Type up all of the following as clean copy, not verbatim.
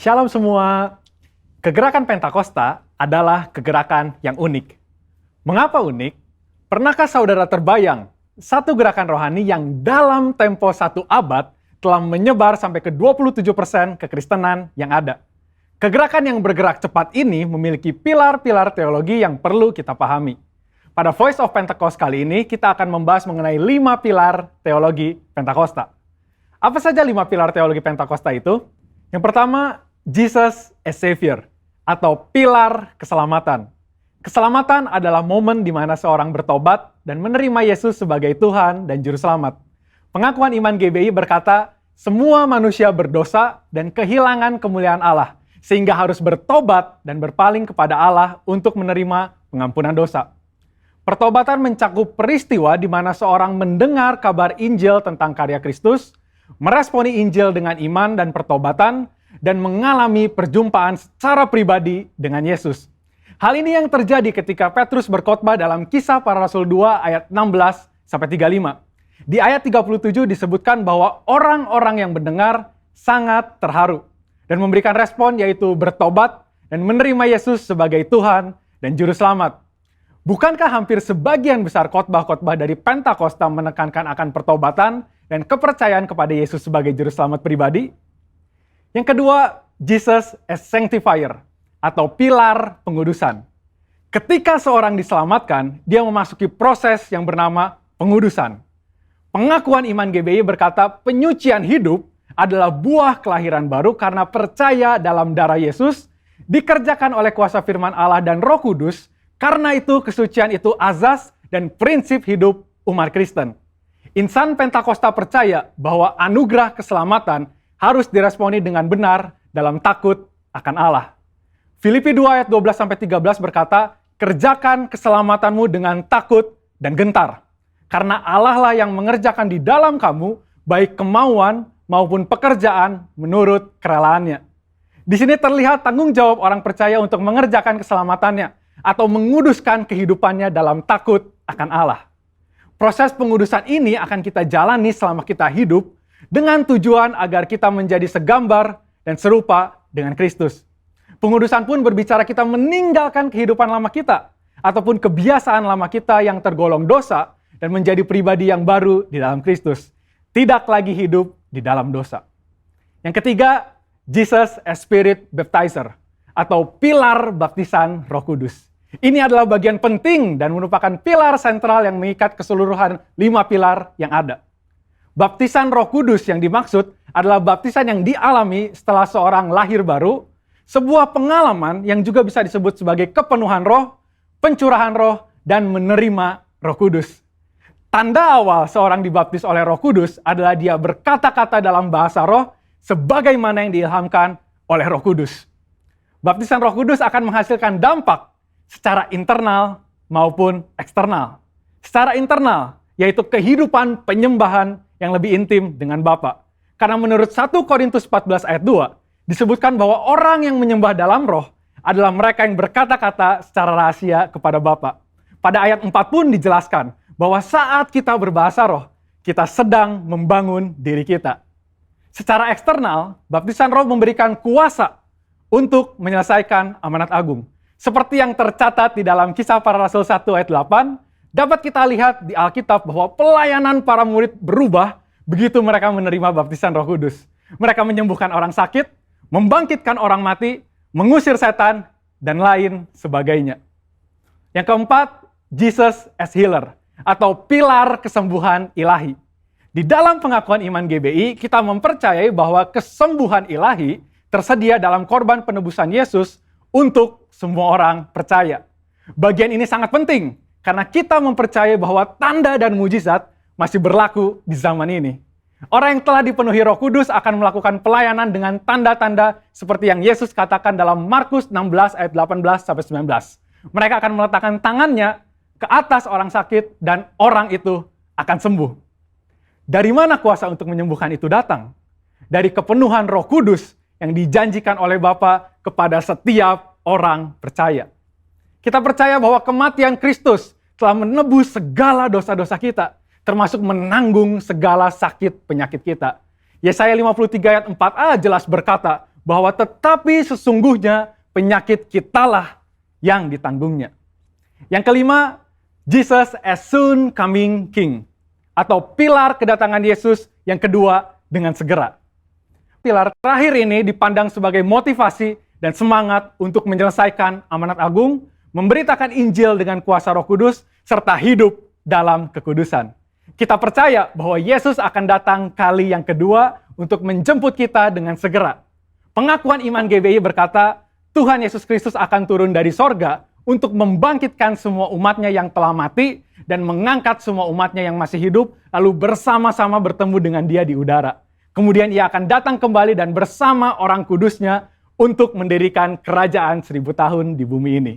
Shalom semua. Kegerakan Pentakosta adalah kegerakan yang unik. Mengapa unik? Pernahkah saudara terbayang satu gerakan rohani yang dalam tempo 1 abad telah menyebar sampai ke 27% kekristenan yang ada? Kegerakan yang bergerak cepat ini memiliki pilar-pilar teologi yang perlu kita pahami. Pada Voice of Pentecost kali ini, kita akan membahas mengenai 5 pilar teologi Pentakosta. Apa saja 5 pilar teologi Pentakosta itu? Yang pertama, Jesus as Savior, atau pilar keselamatan. Keselamatan adalah momen di mana seorang bertobat dan menerima Yesus sebagai Tuhan dan Juru Selamat. Pengakuan iman GBI berkata, semua manusia berdosa dan kehilangan kemuliaan Allah, sehingga harus bertobat dan berpaling kepada Allah untuk menerima pengampunan dosa. Pertobatan mencakup peristiwa di mana seorang mendengar kabar Injil tentang karya Kristus, meresponi Injil dengan iman dan pertobatan, dan mengalami perjumpaan secara pribadi dengan Yesus. Hal ini yang terjadi ketika Petrus berkhotbah dalam Kisah Para Rasul 2 ayat 16-35. Di ayat 37 disebutkan bahwa orang-orang yang mendengar sangat terharu dan memberikan respon yaitu bertobat dan menerima Yesus sebagai Tuhan dan Juru Selamat. Bukankah hampir sebagian besar khotbah-khotbah dari Pentakosta menekankan akan pertobatan dan kepercayaan kepada Yesus sebagai Juru Selamat pribadi? Yang kedua, Jesus as Sanctifier, atau pilar pengudusan. Ketika seorang diselamatkan, dia memasuki proses yang bernama pengudusan. Pengakuan iman GBI berkata penyucian hidup adalah buah kelahiran baru karena percaya dalam darah Yesus, dikerjakan oleh kuasa firman Allah dan Roh Kudus, karena itu kesucian itu azas dan prinsip hidup umat Kristen. Insan Pentakosta percaya bahwa anugerah keselamatan harus diresponi dengan benar dalam takut akan Allah. Filipi 2 ayat 12-13 berkata, kerjakan keselamatanmu dengan takut dan gentar. Karena Allah lah yang mengerjakan di dalam kamu, baik kemauan maupun pekerjaan menurut kerelaannya. Di sini terlihat tanggung jawab orang percaya untuk mengerjakan keselamatannya, atau menguduskan kehidupannya dalam takut akan Allah. Proses pengudusan ini akan kita jalani selama kita hidup, dengan tujuan agar kita menjadi segambar dan serupa dengan Kristus. Pengudusan pun berbicara kita meninggalkan kehidupan lama kita, ataupun kebiasaan lama kita yang tergolong dosa, dan menjadi pribadi yang baru di dalam Kristus. Tidak lagi hidup di dalam dosa. Yang ketiga, Jesus as Spirit Baptizer, atau pilar baptisan Roh Kudus. Ini adalah bagian penting dan merupakan pilar sentral yang mengikat keseluruhan 5 pilar yang ada. Baptisan Roh Kudus yang dimaksud adalah baptisan yang dialami setelah seorang lahir baru, sebuah pengalaman yang juga bisa disebut sebagai kepenuhan roh, pencurahan roh, dan menerima Roh Kudus. Tanda awal seorang dibaptis oleh Roh Kudus adalah dia berkata-kata dalam bahasa roh sebagaimana yang diilhamkan oleh Roh Kudus. Baptisan Roh Kudus akan menghasilkan dampak secara internal maupun eksternal. Secara internal, yaitu kehidupan penyembahan yang lebih intim dengan Bapa. Karena menurut 1 Korintus 14 ayat 2, disebutkan bahwa orang yang menyembah dalam roh adalah mereka yang berkata-kata secara rahasia kepada Bapa. Pada ayat 4 pun dijelaskan bahwa saat kita berbahasa roh, kita sedang membangun diri kita. Secara eksternal, baptisan roh memberikan kuasa untuk menyelesaikan amanat agung. Seperti yang tercatat di dalam Kisah Para Rasul 1 ayat 8, dapat kita lihat di Alkitab bahwa pelayanan para murid berubah begitu mereka menerima baptisan Roh Kudus. Mereka menyembuhkan orang sakit, membangkitkan orang mati, mengusir setan, dan lain sebagainya. Yang keempat, Jesus as Healer, atau pilar kesembuhan ilahi. Di dalam pengakuan iman GBI, kita mempercayai bahwa kesembuhan ilahi tersedia dalam korban penebusan Yesus untuk semua orang percaya. Bagian ini sangat penting, karena kita mempercayai bahwa tanda dan mujizat masih berlaku di zaman ini. Orang yang telah dipenuhi Roh Kudus akan melakukan pelayanan dengan tanda-tanda seperti yang Yesus katakan dalam Markus 16 ayat 18-19. Mereka akan meletakkan tangannya ke atas orang sakit dan orang itu akan sembuh. Dari mana kuasa untuk menyembuhkan itu datang? Dari kepenuhan Roh Kudus yang dijanjikan oleh Bapa kepada setiap orang percaya. Kita percaya bahwa kematian Kristus telah menebus segala dosa-dosa kita, termasuk menanggung segala sakit penyakit kita. Yesaya 53 ayat 4a jelas berkata bahwa tetapi sesungguhnya penyakit kitalah yang ditanggungnya. Yang kelima, Jesus as soon coming King, atau pilar kedatangan Yesus yang kedua dengan segera. Pilar terakhir ini dipandang sebagai motivasi dan semangat untuk menyelesaikan amanat agung, memberitakan Injil dengan kuasa Roh Kudus, serta hidup dalam kekudusan. Kita percaya bahwa Yesus akan datang kali yang kedua untuk menjemput kita dengan segera. Pengakuan iman GBI berkata, Tuhan Yesus Kristus akan turun dari sorga untuk membangkitkan semua umatnya yang telah mati dan mengangkat semua umatnya yang masih hidup, lalu bersama-sama bertemu dengan dia di udara. Kemudian ia akan datang kembali dan bersama orang kudusnya untuk mendirikan kerajaan 1000 tahun di bumi ini.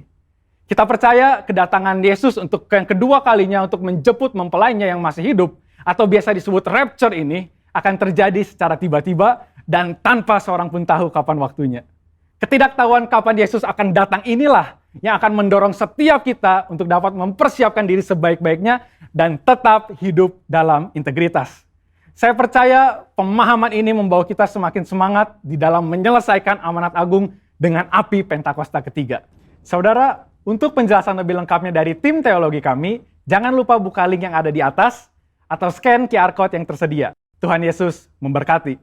Kita percaya kedatangan Yesus untuk yang kedua kalinya untuk menjemput mempelainya yang masih hidup, atau biasa disebut rapture ini, akan terjadi secara tiba-tiba dan tanpa seorang pun tahu kapan waktunya. Ketidaktahuan kapan Yesus akan datang inilah yang akan mendorong setiap kita untuk dapat mempersiapkan diri sebaik-baiknya dan tetap hidup dalam integritas. Saya percaya pemahaman ini membawa kita semakin semangat di dalam menyelesaikan amanat agung dengan api Pentakosta ketiga. Saudara, untuk penjelasan lebih lengkapnya dari tim teologi kami, jangan lupa buka link yang ada di atas atau scan QR Code yang tersedia. Tuhan Yesus memberkati.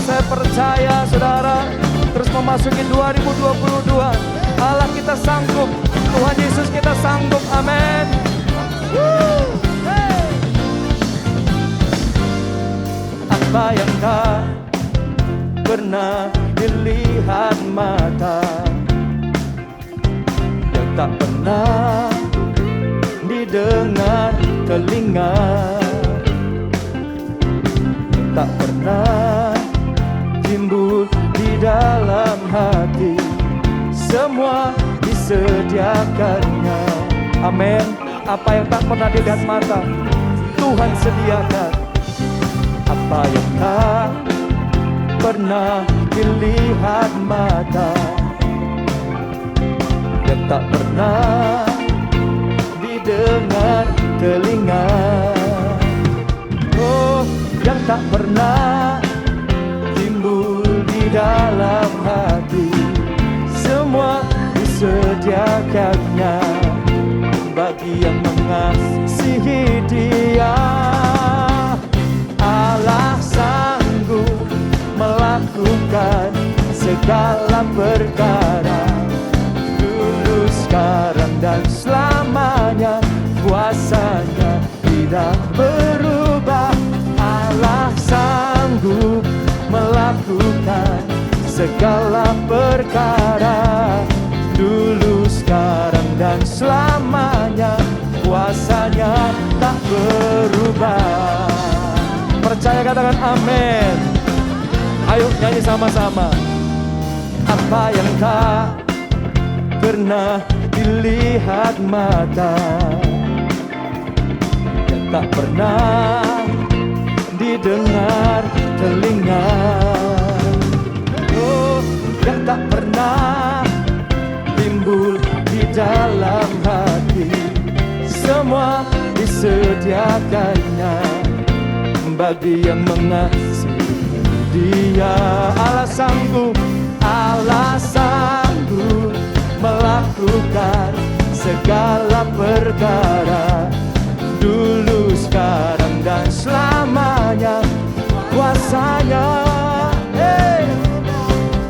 Saya percaya saudara terus memasuki 2022. Allah kita sanggup, Tuhan Yesus kita sanggup, amin. Hey. Apa yang tak pernah dilihat mata, yang tak pernah didengar telinga, tak pernah timbul di dalam hati, semua disediakannya. Amin. Apa yang tak pernah dilihat mata, Tuhan sediakan. Apa yang tak pernah dilihat mata, yang tak pernah didengar telinga, yang tak pernah timbul di dalam hati, semua disediakannya bagi yang mengasihi Dia. Allah sanggup melakukan segala perkara, dulu, sekarang, dan selamanya. Kuasanya tidak berubah. Allah sanggup melakukan segala perkara, dulu, sekarang, dan selamanya. Kuasanya tak berubah. Percaya, katakan amin. Ayo nyanyi sama-sama. Apa yang tak pernah dilihat mata, yang tak pernah didengar telinga, yang tak pernah timbul di dalam hati, semua disediakannya bagi yang mengasihi Dia. Allah sanggup melakukan segala perkara, dulu, sekarang, dan selamanya. Kuasanya,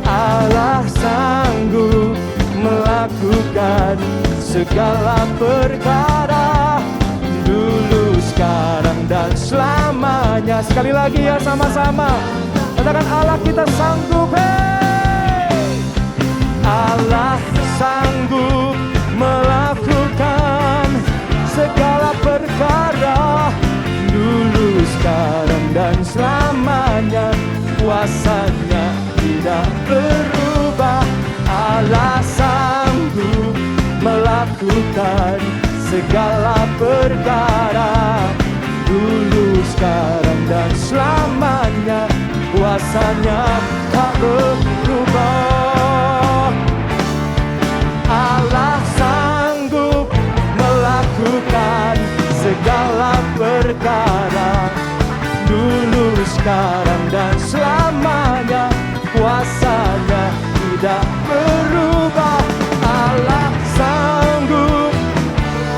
Allah sanggup melakukan segala perkara, dulu, sekarang, dan selamanya. Sekali lagi ya, sama-sama katakan Allah kita sanggup. Allah sanggup melakukan segala perkara, dulu, sekarang, dan selamanya. Kuasanya tidak berubah. Allah sanggup melakukan segala perkara, dulu, sekarang, dan selamanya. kuasanya tak berubah. Allah sanggup melakukan segala perkara, dulu, sekarang, dan selamanya. Kuasanya tidak berubah. Allah sanggup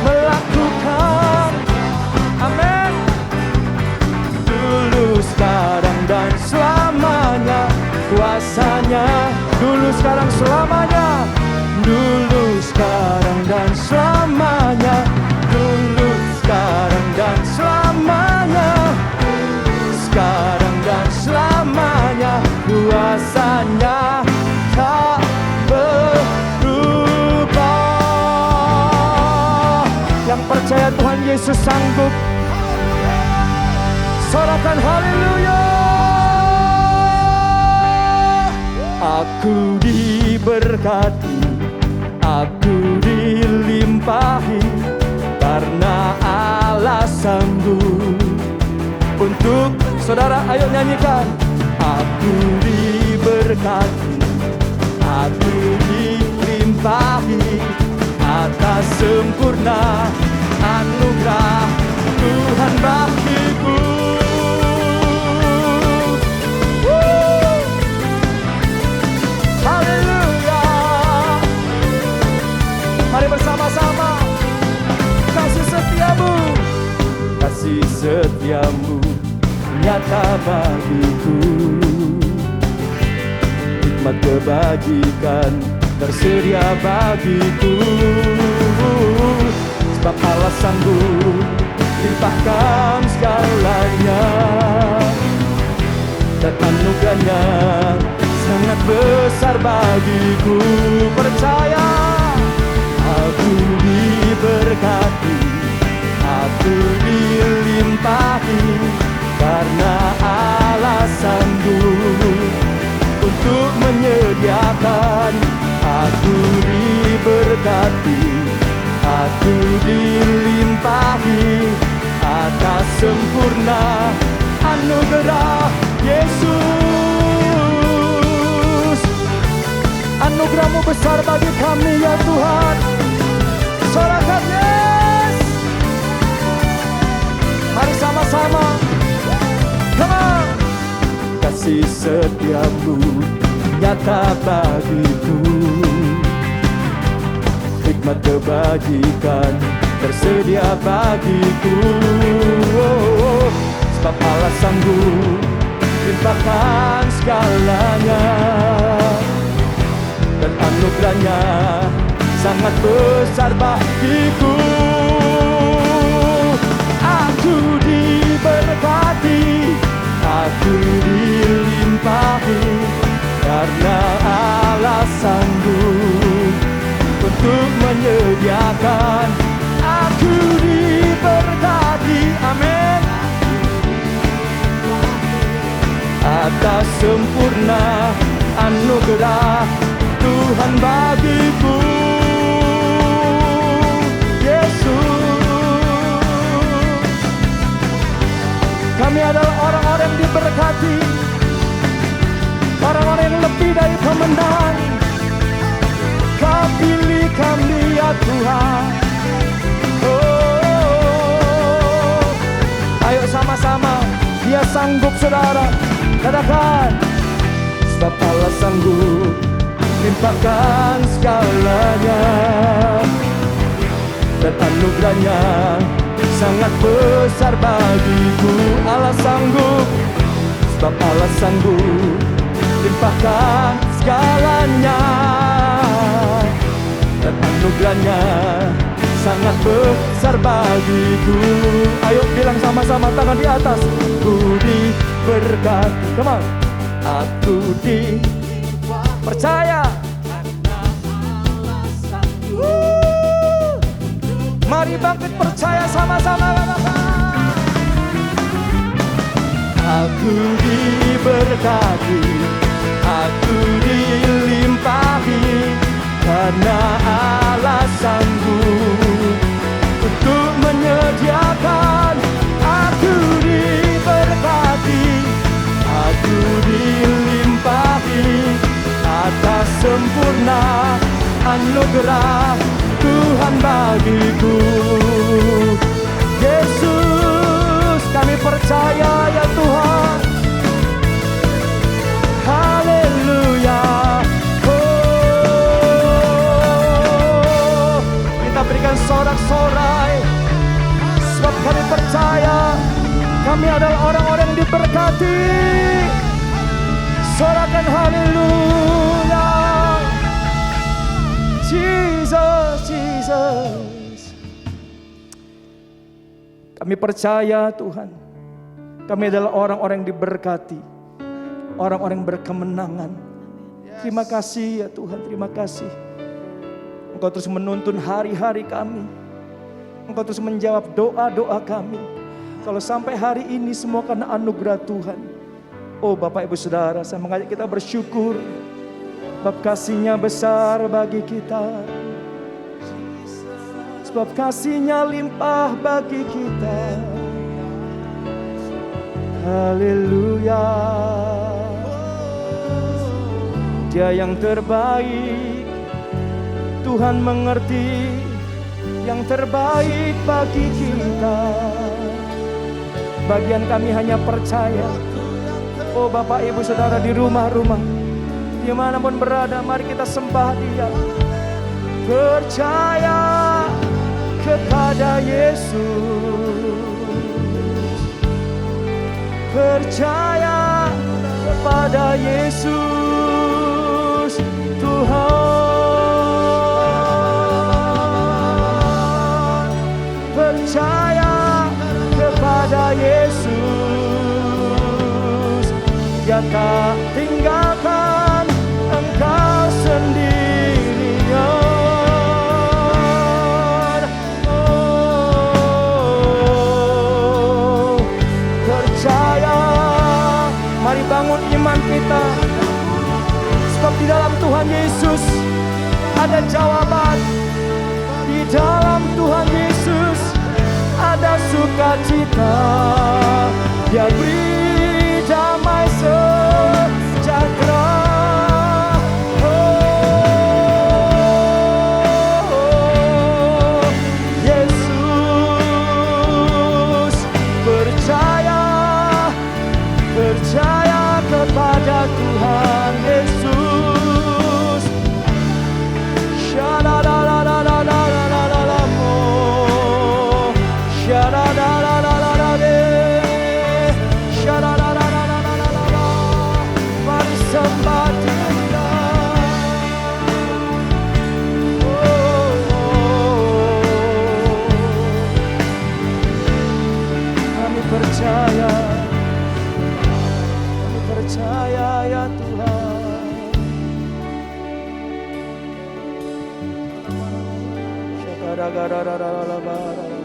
melakukan, amin, dulu, sekarang, dan selamanya. Kuasanya dulu, sekarang, selamanya. Dulu, sekarang, dan selamanya. Dulu, sekarang, dan selamanya. Sekarang dan selamanya. Kuasanya tak berubah. Yang percaya Tuhan Yesus sanggup, sorakan haleluya. Aku diberkati, aku dilimpahi, karena Allah sanggup. Untuk saudara, ayo nyanyikan. Aku diberkati, aku dilimpahi atas sempurna anugerah Tuhan bagiku. Haleluya. Mari bersama-sama. Kasih setiamu, kasih setiamu nyata bagiku. Hikmat kebajikan tersedia bagiku. Sebab Allah sanggup limpahkan segalanya, dan anugerahnya sangat besar bagiku. Percaya, aku diberkati, aku dilimpahi, karena Allah sanggup untuk menyediakan. Aku diberkati, aku dilimpahi atas sempurna anugerah Yesus. Anugerah-Mu besar bagi kami ya Tuhan. Sorakan yes. Mari sama-sama. Come on. Kasih setiamu nyata bagiku. Hikmat kebajikan tersedia bagiku. Sebab Allah sanggup limpahkan segalanya, dan anugerahnya sangat besar bagiku. Aku diberkati, aku dilimpahi, karena Allah sanggup untuk menyediakan. Aku diberkati, amin, atas sempurna anugerah Tuhan bagiku. Yesus, kami adalah orang-orang yang diberkati, orang-orang yang lebih dari pemenang. Kau pilih kami ya Tuhan. Oh, ayo sama-sama. Dia sanggup saudara. Katakan, sebab Allah sanggup limpahkan segalanya, dan anugerahnya sangat besar bagiku. Allah sanggup, sebab Allah sanggup limpahkan segalanya, dan anugerahnya sangat besar bagiku. Ayo bilang sama-sama, tangan di atas. Aku diberkati, come on. Aku percaya. Mari bangkit percaya sama-sama. Aku diberkati, aku dilimpahi, karena Allah sanggup untuk menyediakan. Aku diberkati, aku anugerah Tuhan bagiku. Yesus, kami percaya ya Tuhan. Haleluya. Oh, kita berikan sorak-sorai, sebab kami percaya kami adalah orang-orang yang diberkati. Sorakan haleluya. Jesus, Jesus. Kami percaya Tuhan, kami adalah orang-orang yang diberkati, orang-orang yang berkemenangan. Terima kasih ya Tuhan, terima kasih. Engkau terus menuntun hari-hari kami. Engkau terus menjawab doa-doa kami. Kalau sampai hari ini semua karena anugerah Tuhan. Oh Bapak Ibu Saudara, saya mengajak kita bersyukur. Sebab kasih-Nya besar bagi kita. Sebab kasih-Nya limpah bagi kita. Haleluya. Dia yang terbaik, Tuhan mengerti yang terbaik bagi kita. Bagian kami hanya percaya. Oh Bapak Ibu Saudara di rumah-rumah, dimanapun berada, mari kita sembah Dia. Percaya kepada Yesus, percaya kepada Yesus Tuhan, percaya kepada Yesus. Dia tak tinggalkan engkau sendirian. Oh, percaya. Mari bangun iman kita, sebab di dalam Tuhan Yesus ada jawaban. Di dalam Tuhan Yesus ada sukacita. Dia beri damai sejahtera. Oh, Yesus, percaya, percaya kepada Tuhan Yesus. Shadadadadadadadadadadamo, shadadadadadadade, shadadadadadadadadada. Mari sembah Dia. Oh, kami percaya, kami percaya ya Tuhan. Shadadadadadadadadada.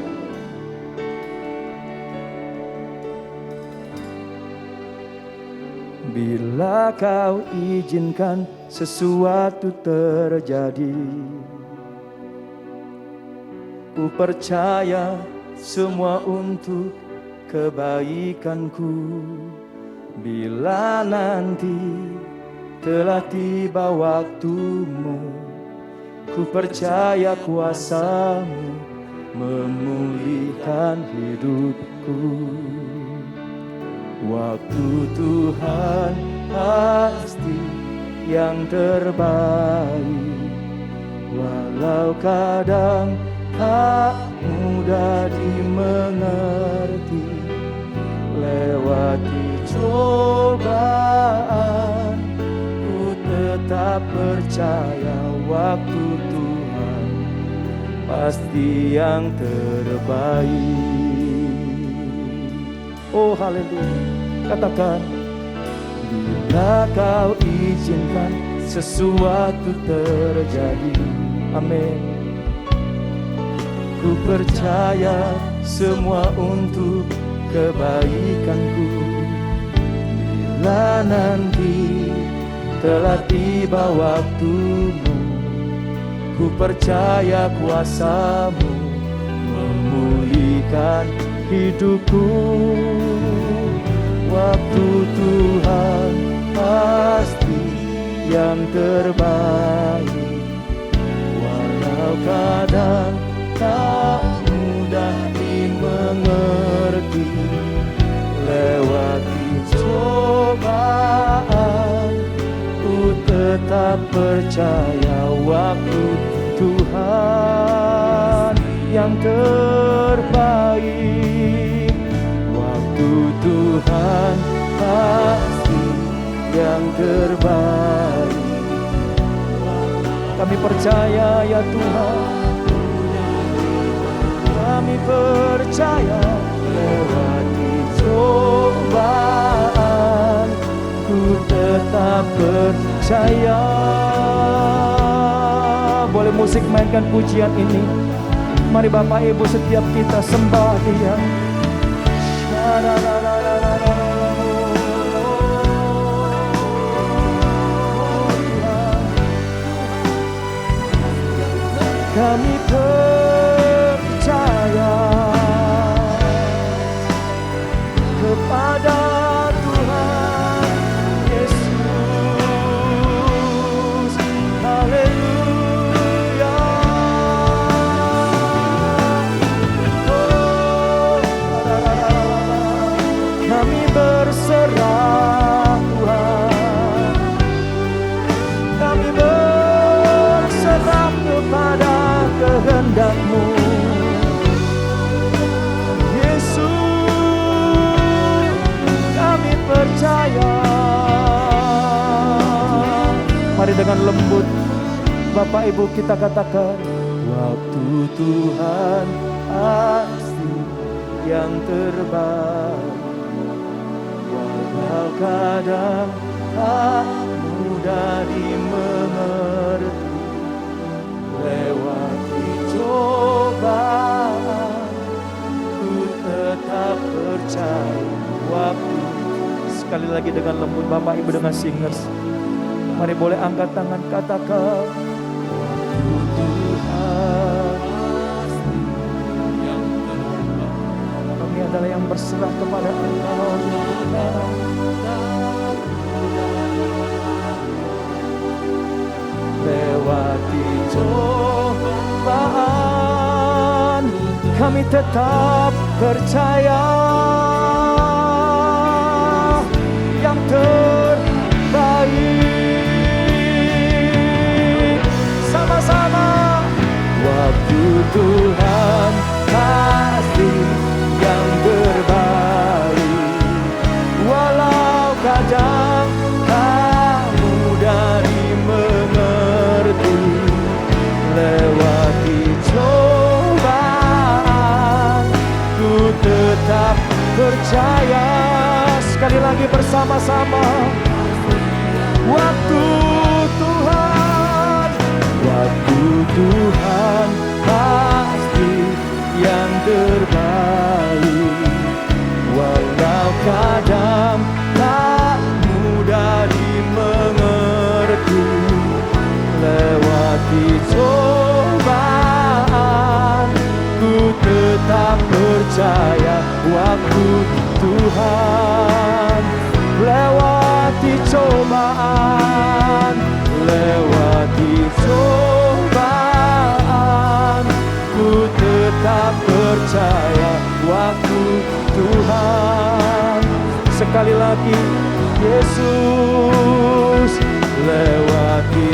Bila Kau izinkan sesuatu terjadi, ku percaya semua untuk kebaikanku. Bila nanti telah tiba waktumu, ku percaya kuasa-Mu memulihkan hidupku. Waktu Tuhan pasti yang terbaik, walau kadang tak mudah dimengerti. Lewati cobaan, ku tetap percaya waktu Tuhan pasti yang terbaik. Oh haleluya, katakan, bila Kau izinkan sesuatu terjadi, amin. Ku percaya semua untuk kebaikanku. Bila nanti telah tiba waktumu, ku percaya kuasa-Mu memulihkan hidupku. Waktu Tuhan pasti yang terbaik, kadang tak mudah dimengerti. Lewati cobaan, ku tetap percaya waktu Tuhan yang terbaik. Waktu Tuhan pasti yang terbaik. Kami percaya ya Tuhan, kami percaya. Lewati cobaan, ku tetap percaya. Boleh musik mainkan pujian ini. Mari Bapak Ibu setiap kita sembah Dia. Kami percaya kepada Tuhan Yesus. Haleluya. Kami berserah Tuhan, kami berserah kepada kehendak-Mu Yesus. Kami percaya. Mari dengan lembut Bapak Ibu kita katakan, waktu Tuhan pasti yang terbaik. Walau kadang tak mudah dimengerti. Lewati cobaan, ku tetap percaya waktu. Sekali lagi dengan lembut Bapak Ibu dengan singers. Mari boleh angkat tangan katakan, waktu Tuhan pasti yang terbaik. Kami adalah yang berserah kepada Engkau Tuhan. Lewati cobaan, kami tetap percaya yang terbaik. Sama-sama, waktu Tuhan pasti yang terbaik. Walau kadang tak mudah dimengerti. Lewati cobaan, ku tetap percaya. Sekali lagi bersama-sama, waktu Tuhan, waktu Tuhan pasti yang terbaik. Walau kadang tak mudah dimengerti. Lewati cobaan, ku tetap percaya waktu Tuhan. Lewati cobaan, lewati cobaan, ku tetap percaya waktu Tuhan. Sekali lagi, Yesus. Lewati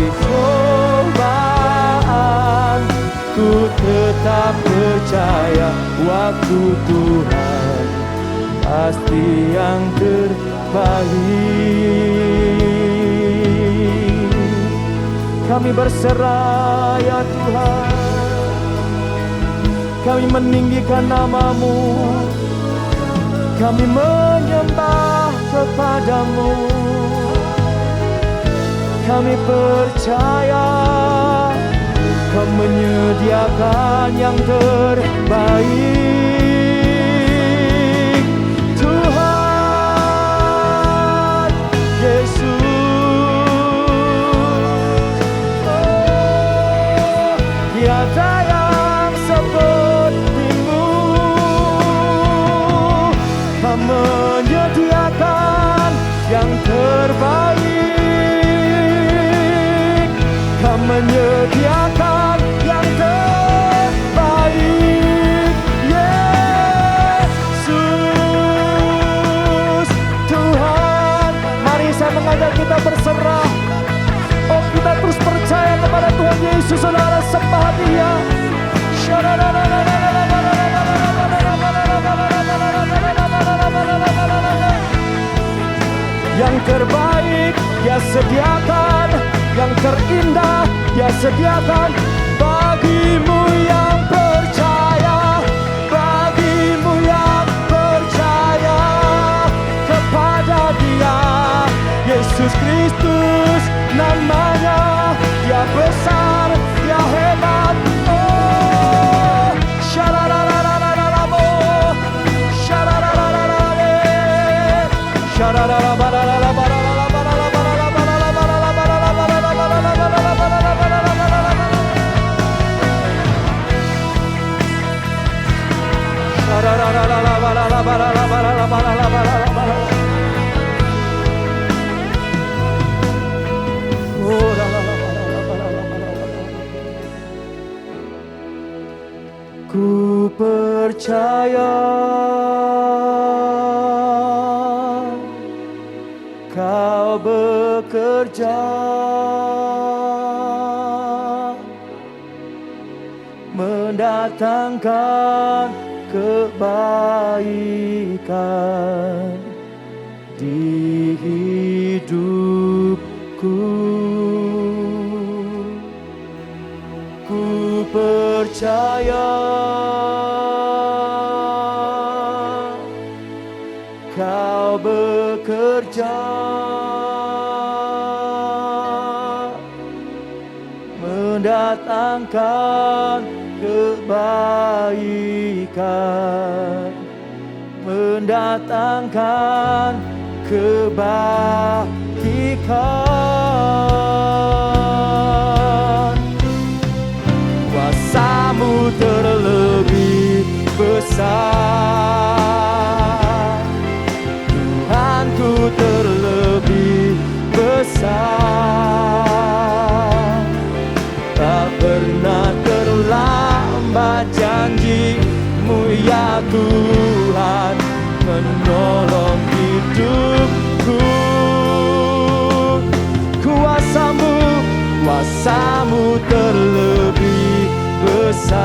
cobaan, ku tetap percaya waktu Tuhan pasti yang terbaik. Kami berserah ya Tuhan, kami meninggikan nama-Mu, kami menyembah kepada-Mu. Kami percaya Kau menyediakan yang terbaik. Tuhan Yesus, oh, tiada yang seperti-Mu. Kau menyediakan yang terbaik. Kau menyediakan yang terbaik. Yesus, saudara sembah Dia. Yang terbaik Dia sediakan, yang terindah Dia sediakan bagimu yang percaya, bagimu yang percaya kepada Dia. Yesus Kristus namanya, Dia besar, Dia hebat. Oh, syararararararamo, syarararararare, Ku percaya Kau bekerja mendatangkan kebaikan di hidupku. Ku percaya Kau bekerja mendatangkan kebaikan, mendatangkan kebajikan. Kuasa-Mu terlebih besar, Tuhanku terlebih besar. Tak pernah terlambat janji-Mu ya Tuhan menolong hidupku. Kuasa-Mu terlebih besar,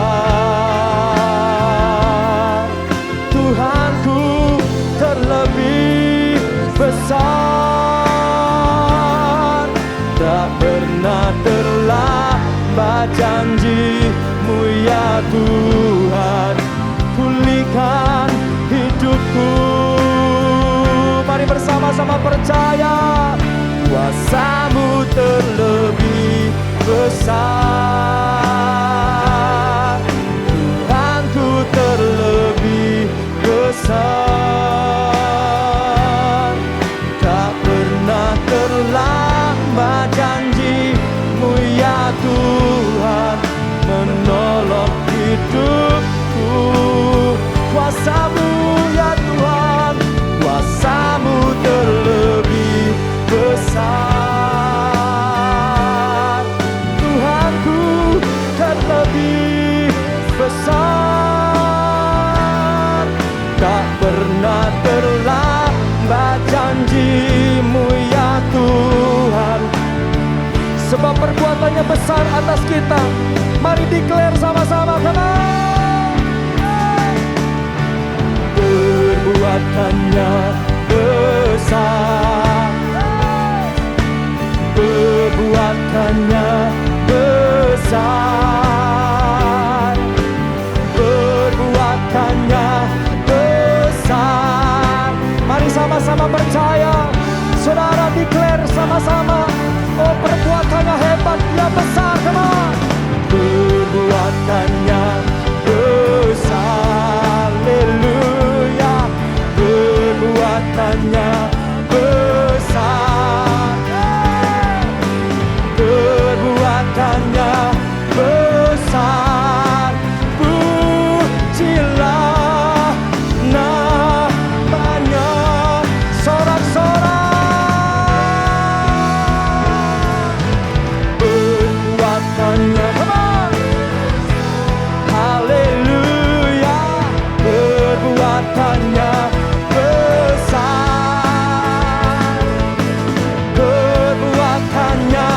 Tuhanku terlebih besar. Tak pernah terlambat janji-Mu ya Tuhan, pulihkan hidupku. Mari bersama-sama percaya, kuasa-Mu terlebih besar, Tuhanku terlebih besar. Tak pernah terlambat janji-Mu ya Tuhan menolong hidupku. Kuasa-Mu ya Tuhan, kuasa-Mu terlebih besar, Tuhanku terlebih besar. Tak pernah terlambat janji-Mu ya Tuhan, sebab perbuatannya besar atas kita. Mari declare sama-sama, perbuatannya besar, perbuatannya besar, perbuatannya besar. Mari sama-sama percaya, saudara declare sama-sama, oh perbuatannya hebat, Dia besar, perbuatannya besar, haleluya, perbuatannya besar, perbuatannya besar. Pujilah namanya, sorak-sorak. Perbuatannya, haleluya, perbuatannya besar, perbuatannya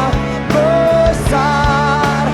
besar,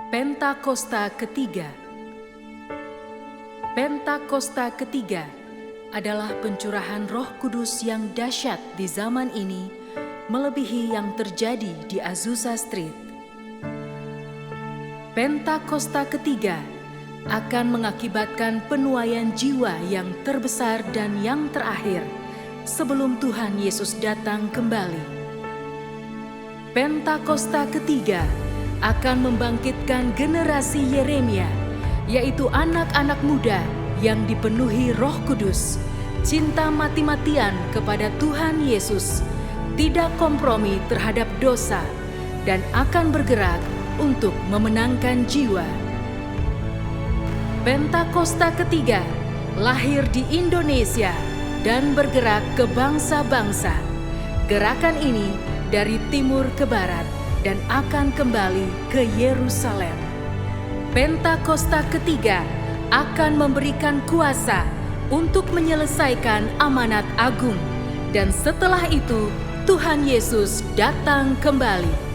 Pentakosta ketiga. Pentakosta ketiga adalah pencurahan Roh Kudus yang dahsyat di zaman ini, melebihi yang terjadi di Azusa Street. Pentakosta ketiga akan mengakibatkan penuaian jiwa yang terbesar dan yang terakhir sebelum Tuhan Yesus datang kembali. Pentakosta ketiga akan membangkitkan generasi Yeremia, yaitu anak-anak muda yang dipenuhi Roh Kudus, cinta mati-matian kepada Tuhan Yesus, tidak kompromi terhadap dosa, dan akan bergerak untuk memenangkan jiwa. Pentakosta ketiga lahir di Indonesia dan bergerak ke bangsa-bangsa. Gerakan ini dari timur ke barat dan akan kembali ke Yerusalem. Pentakosta ketiga akan memberikan kuasa untuk menyelesaikan amanat agung, dan setelah itu Tuhan Yesus datang kembali.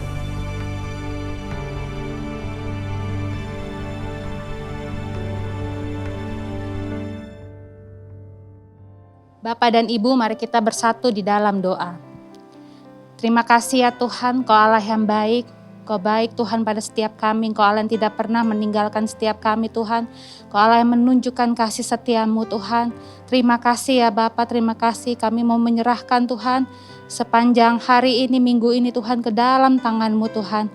Bapak dan Ibu, mari kita bersatu di dalam doa. Terima kasih ya Tuhan, Kau Allah yang baik. Kau baik Tuhan pada setiap kami. Kau Allah yang tidak pernah meninggalkan setiap kami Tuhan. Kau Allah yang menunjukkan kasih setiamu Tuhan. Terima kasih ya Bapa, terima kasih. Kami mau menyerahkan Tuhan sepanjang hari ini, minggu ini Tuhan ke dalam tangan-Mu Tuhan.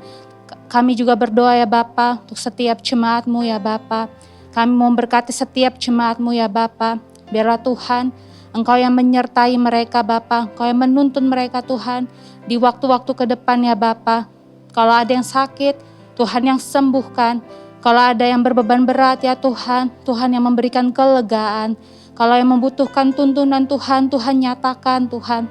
Kami juga berdoa ya Bapa untuk setiap jemaat-Mu ya Bapa. Kami mau berkati setiap jemaat-Mu ya Bapa. Biarlah Tuhan Engkau yang menyertai mereka Bapa. Engkau yang menuntun mereka Tuhan di waktu-waktu ke depan ya Bapa. Kalau ada yang sakit, Tuhan yang sembuhkan. Kalau ada yang berbeban berat ya Tuhan, Tuhan yang memberikan kelegaan. Kalau yang membutuhkan tuntunan Tuhan, Tuhan nyatakan Tuhan.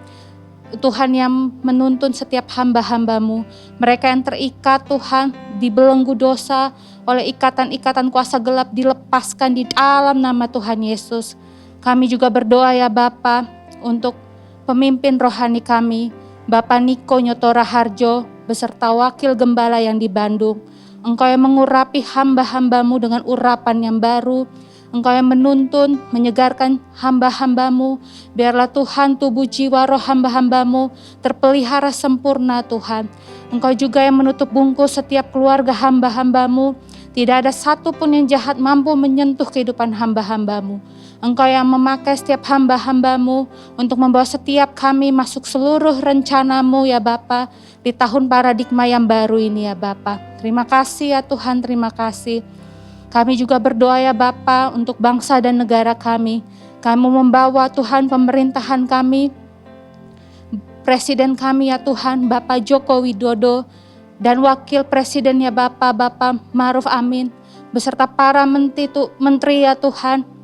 Tuhan yang menuntun setiap hamba-hamba-Mu. Mereka yang terikat Tuhan, dibelenggu dosa oleh ikatan-ikatan kuasa gelap, dilepaskan di dalam nama Tuhan Yesus. Kami juga berdoa ya Bapa untuk pemimpin rohani kami, Bapak Niko Nyotora Harjo, beserta wakil gembala yang di Bandung. Engkau yang mengurapi hamba-hamba-Mu dengan urapan yang baru. Engkau yang menuntun, menyegarkan hamba-hamba-Mu. Biarlah Tuhan tubuh jiwa roh hamba-hamba-Mu terpelihara sempurna Tuhan. Engkau juga yang menutup bungkus setiap keluarga hamba-hamba-Mu. Tidak ada satupun yang jahat mampu menyentuh kehidupan hamba-hamba-Mu. Engkau yang memakai setiap hamba-hamba-Mu untuk membawa setiap kami masuk seluruh rencana-Mu ya Bapa di tahun paradigma yang baru ini ya Bapa. Terima kasih ya Tuhan, terima kasih. Kami juga berdoa ya Bapa untuk bangsa dan negara kami. Kami membawa Tuhan pemerintahan kami, Presiden kami ya Tuhan, Bapak Joko Widodo, dan Wakil Presiden ya Bapak Ma'ruf Amin, beserta para menteri ya Tuhan,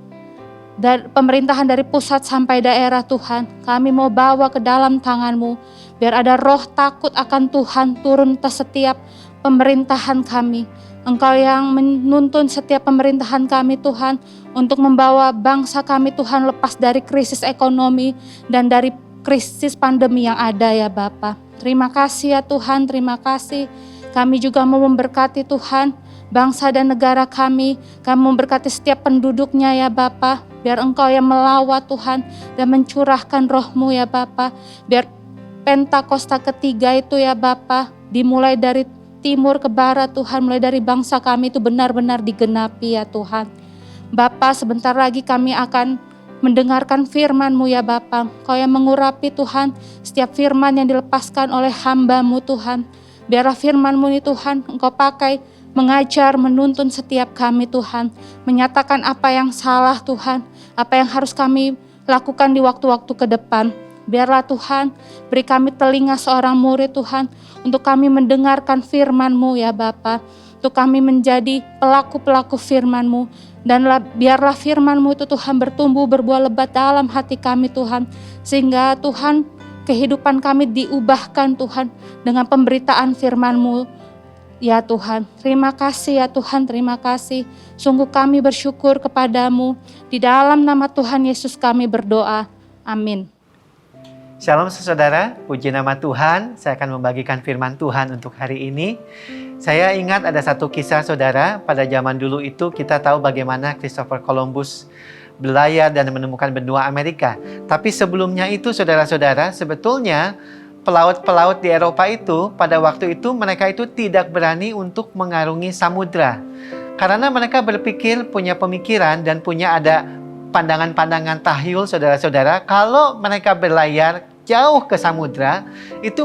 dan pemerintahan dari pusat sampai daerah Tuhan. Kami mau bawa ke dalam tangan-Mu, biar ada roh takut akan Tuhan turun ke setiap pemerintahan kami. Engkau yang menuntun setiap pemerintahan kami Tuhan, untuk membawa bangsa kami Tuhan lepas dari krisis ekonomi dan dari krisis pandemi yang ada ya Bapa. Terima kasih ya Tuhan, terima kasih. Kami juga mau memberkati Tuhan bangsa dan negara kami. Kami memberkati setiap penduduknya ya Bapa. Biar Engkau yang melawat Tuhan dan mencurahkan roh-Mu ya Bapa. Biar Pentakosta ketiga itu ya Bapa, dimulai dari timur ke barat Tuhan, mulai dari bangsa kami itu benar-benar digenapi ya Tuhan. Bapa, sebentar lagi kami akan mendengarkan firman-Mu ya Bapa. Kau yang mengurapi Tuhan setiap firman yang dilepaskan oleh hamba-Mu Tuhan. Biarlah firman-Mu ini Tuhan Engkau pakai mengajar, menuntun setiap kami Tuhan. Menyatakan apa yang salah Tuhan, apa yang harus kami lakukan di waktu-waktu ke depan. Biarlah Tuhan beri kami telinga seorang murid Tuhan, untuk kami mendengarkan firman-Mu ya Bapa. Untuk kami menjadi pelaku-pelaku firman-Mu. Dan biarlah firman-Mu itu Tuhan bertumbuh berbuah lebat dalam hati kami Tuhan. Sehingga Tuhan kehidupan kami diubahkan Tuhan dengan pemberitaan firman-Mu ya Tuhan. Terima kasih ya Tuhan, terima kasih. Sungguh kami bersyukur kepadamu. Di dalam nama Tuhan Yesus kami berdoa. Amin. Shalom saudara, puji nama Tuhan. Saya akan membagikan firman Tuhan untuk hari ini. Saya ingat ada satu kisah saudara, pada zaman dulu itu kita tahu bagaimana Christopher Columbus berlayar dan menemukan benua Amerika. Tapi sebelumnya itu saudara-saudara, sebetulnya pelaut-pelaut di Eropa itu pada waktu itu mereka itu tidak berani untuk mengarungi samudra. Karena mereka berpikir, punya pemikiran dan punya ada pandangan-pandangan tahyul saudara-saudara, kalau mereka berlayar jauh ke samudra, itu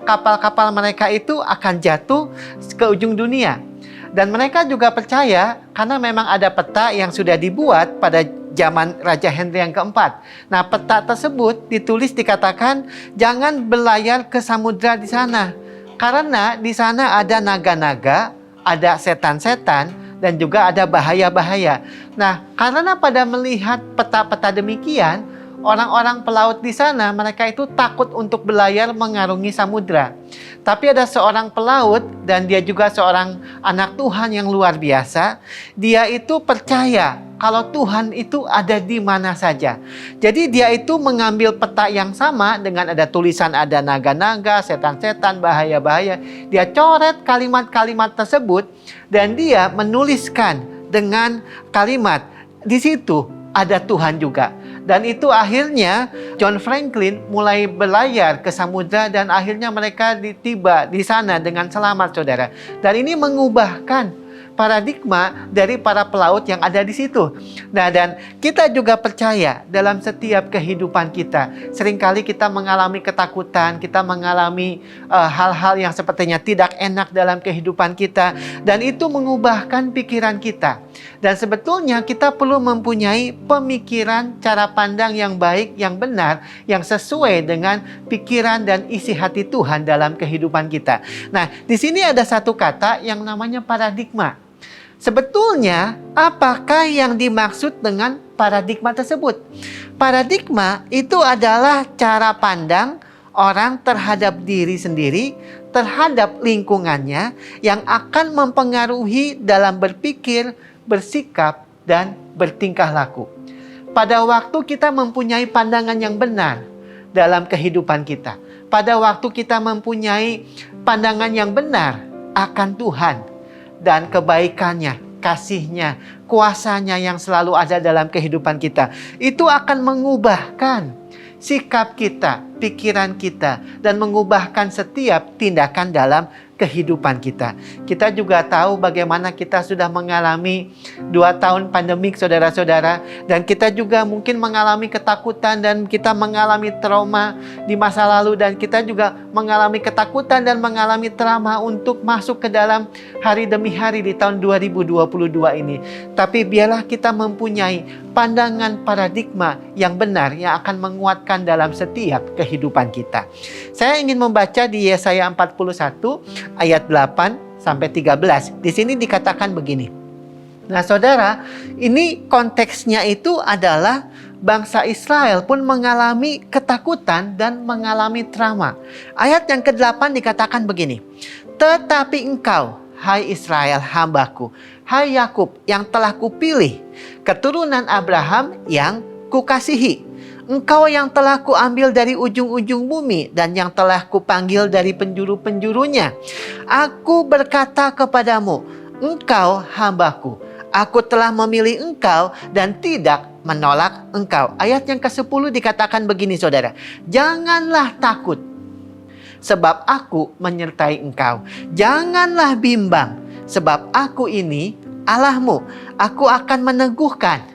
kapal-kapal mereka itu akan jatuh ke ujung dunia. Dan mereka juga percaya karena memang ada peta yang sudah dibuat pada zaman Raja Henry yang keempat. Nah, peta tersebut dikatakan jangan berlayar ke samudra di sana. Karena di sana ada naga-naga, ada setan-setan, dan juga ada bahaya-bahaya. Nah, karena pada melihat peta-peta demikian, orang-orang pelaut di sana, mereka itu takut untuk berlayar mengarungi samudra. Tapi ada seorang pelaut, dan dia juga seorang anak Tuhan yang luar biasa. Dia itu percaya kalau Tuhan itu ada di mana saja. Jadi dia itu mengambil peta yang sama dengan ada tulisan ada naga-naga, setan-setan, bahaya-bahaya. Dia coret kalimat-kalimat tersebut dan dia menuliskan dengan kalimat di situ ada Tuhan juga. Dan itu akhirnya John Franklin mulai berlayar ke samudra dan akhirnya mereka tiba di sana dengan selamat saudara. Dan ini mengubahkan paradigma dari para pelaut yang ada di situ. Nah, dan kita juga percaya dalam setiap kehidupan kita, seringkali kita mengalami ketakutan, kita mengalami hal-hal yang sepertinya tidak enak dalam kehidupan kita, dan itu mengubahkan pikiran kita. Dan sebetulnya kita perlu mempunyai pemikiran, cara pandang yang baik, yang benar, yang sesuai dengan pikiran dan isi hati Tuhan dalam kehidupan kita. Nah, di sini ada satu kata yang namanya paradigma. Sebetulnya, apakah yang dimaksud dengan paradigma tersebut? Paradigma itu adalah cara pandang orang terhadap diri sendiri, terhadap lingkungannya, yang akan mempengaruhi dalam berpikir, bersikap, dan bertingkah laku. Pada waktu kita mempunyai pandangan yang benar dalam kehidupan kita, pada waktu kita mempunyai pandangan yang benar akan Tuhan, dan kebaikannya, kasihnya, kuasanya yang selalu ada dalam kehidupan kita, itu akan mengubahkan sikap kita, pikiran kita, dan mengubahkan setiap tindakan dalam kehidupan kita. Kita juga tahu bagaimana kita sudah mengalami 2 tahun pandemik saudara-saudara, dan kita juga mungkin mengalami ketakutan dan kita mengalami trauma di masa lalu, dan kita juga mengalami ketakutan dan mengalami trauma untuk masuk ke dalam hari demi hari di tahun 2022 ini. Tapi biarlah kita mempunyai pandangan paradigma yang benar yang akan menguatkan dalam setiap kehidupan kita. Saya ingin membaca di Yesaya 41 ayat 8 sampai 13. Di sini dikatakan begini. Nah, saudara, ini konteksnya itu adalah bangsa Israel pun mengalami ketakutan dan mengalami trauma. Ayat yang ke-8 dikatakan begini. Tetapi engkau, hai Israel hambaku, hai Yakub yang telah kupilih, keturunan Abraham yang kukasihi. Engkau yang telah kuambil dari ujung-ujung bumi dan yang telah kupanggil dari penjuru-penjurunya. Aku berkata kepadamu, engkau hambaku. Aku telah memilih engkau dan tidak menolak engkau. Ayat yang ke-10 dikatakan begini saudara. Janganlah takut, sebab aku menyertai engkau. Janganlah bimbang, sebab aku ini Allahmu. Aku akan meneguhkan,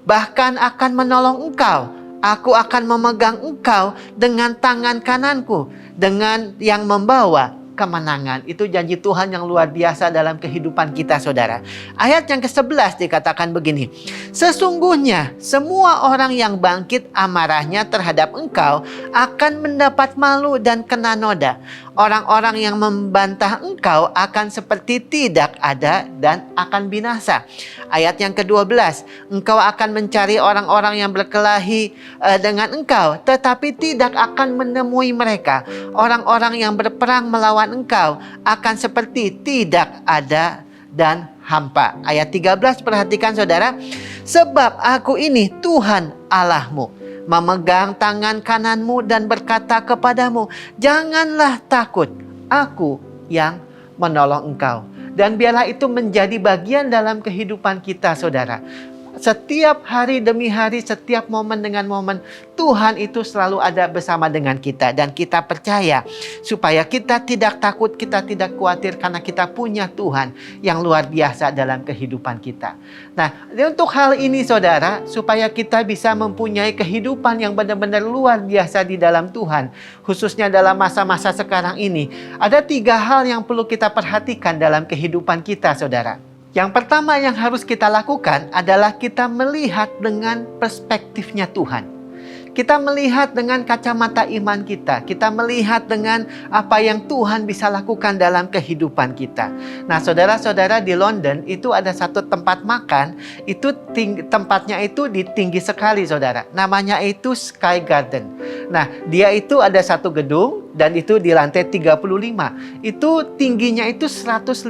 bahkan akan menolong engkau. Aku akan memegang engkau dengan tangan kananku, dengan yang membawa kemenangan. Itu janji Tuhan yang luar biasa dalam kehidupan kita saudara. Ayat yang ke-11 dikatakan begini. Sesungguhnya semua orang yang bangkit amarahnya terhadap engkau akan mendapat malu dan kena noda. Orang-orang yang membantah engkau akan seperti tidak ada dan akan binasa. Ayat yang ke-12. Engkau akan mencari orang-orang yang berkelahi dengan engkau, tetapi tidak akan menemui mereka. Orang-orang yang berperang melawan engkau akan seperti tidak ada dan hampa. Ayat 13 perhatikan saudara. Sebab aku ini Tuhan Allahmu, memegang tangan kananmu dan berkata kepadamu, janganlah takut, aku yang menolong engkau. Dan biarlah itu menjadi bagian dalam kehidupan kita, saudara. Setiap hari demi hari, setiap momen dengan momen, Tuhan itu selalu ada bersama dengan kita. Dan kita percaya supaya kita tidak takut, kita tidak khawatir karena kita punya Tuhan yang luar biasa dalam kehidupan kita. Nah, untuk hal ini saudara, supaya kita bisa mempunyai kehidupan yang benar-benar luar biasa di dalam Tuhan, khususnya dalam masa-masa sekarang ini, ada 3 hal yang perlu kita perhatikan dalam kehidupan kita, saudara. Yang pertama yang harus kita lakukan adalah kita melihat dengan perspektifnya Tuhan. Kita melihat dengan kacamata iman kita. Kita melihat dengan apa yang Tuhan bisa lakukan dalam kehidupan kita. Nah, saudara-saudara, di London itu ada satu tempat makan. Itu tempatnya itu tinggi sekali, saudara. Namanya itu Sky Garden. Nah, dia itu ada satu gedung dan itu di lantai 35. Itu tingginya itu 150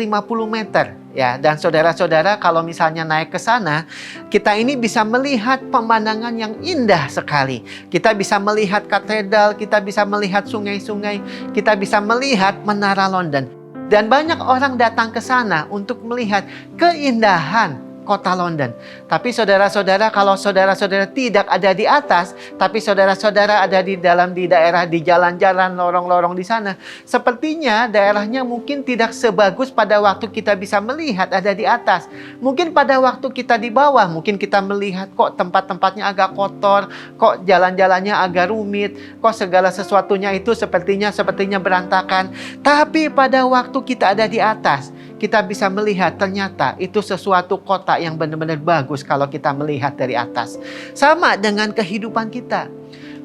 meter. Ya, dan saudara-saudara kalau misalnya naik ke sana, kita ini bisa melihat pemandangan yang indah sekali. Kita bisa melihat katedral, kita bisa melihat sungai-sungai, kita bisa melihat menara London. Dan banyak orang datang ke sana untuk melihat keindahan kota London. Tapi saudara-saudara, kalau saudara-saudara tidak ada di atas, tapi saudara-saudara ada di daerah, di jalan-jalan, lorong-lorong di sana, sepertinya daerahnya mungkin tidak sebagus pada waktu kita bisa melihat ada di atas. Mungkin pada waktu kita di bawah, mungkin kita melihat kok tempat-tempatnya agak kotor, kok jalan-jalannya agak rumit, kok segala sesuatunya itu sepertinya berantakan. Tapi pada waktu kita ada di atas, kita bisa melihat ternyata itu sesuatu kota yang benar-benar bagus kalau kita melihat dari atas. Sama dengan kehidupan kita.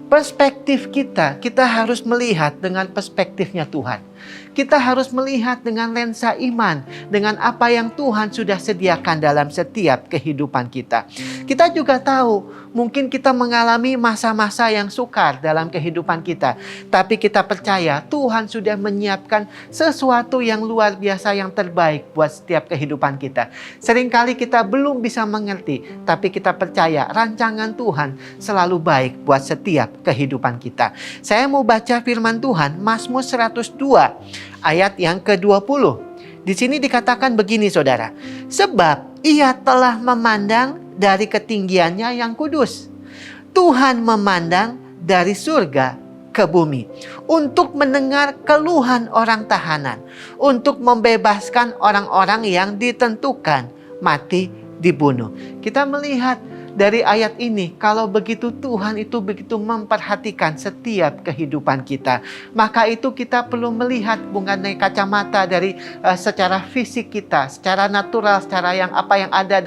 Perspektif kita harus melihat dengan perspektifnya Tuhan. Kita harus melihat dengan lensa iman, dengan apa yang Tuhan sudah sediakan dalam setiap kehidupan kita. Kita juga tahu, mungkin kita mengalami masa-masa yang sukar dalam kehidupan kita. Tapi kita percaya Tuhan sudah menyiapkan sesuatu yang luar biasa yang terbaik buat setiap kehidupan kita. Seringkali kita belum bisa mengerti, tapi kita percaya rancangan Tuhan selalu baik buat setiap kehidupan kita. Saya mau baca firman Tuhan, Mazmur 102 ayat yang ke-20. Di sini dikatakan begini, saudara. Sebab ia telah memandang dari ketinggiannya yang kudus. Tuhan memandang dari surga ke bumi untuk mendengar keluhan orang tahanan, untuk membebaskan orang-orang yang ditentukan mati dibunuh. Kita melihat dari ayat ini, kalau begitu Tuhan itu begitu memperhatikan setiap kehidupan kita, maka itu kita perlu melihat mengenai kacamata dari secara fisik kita, secara natural, secara yang apa yang ada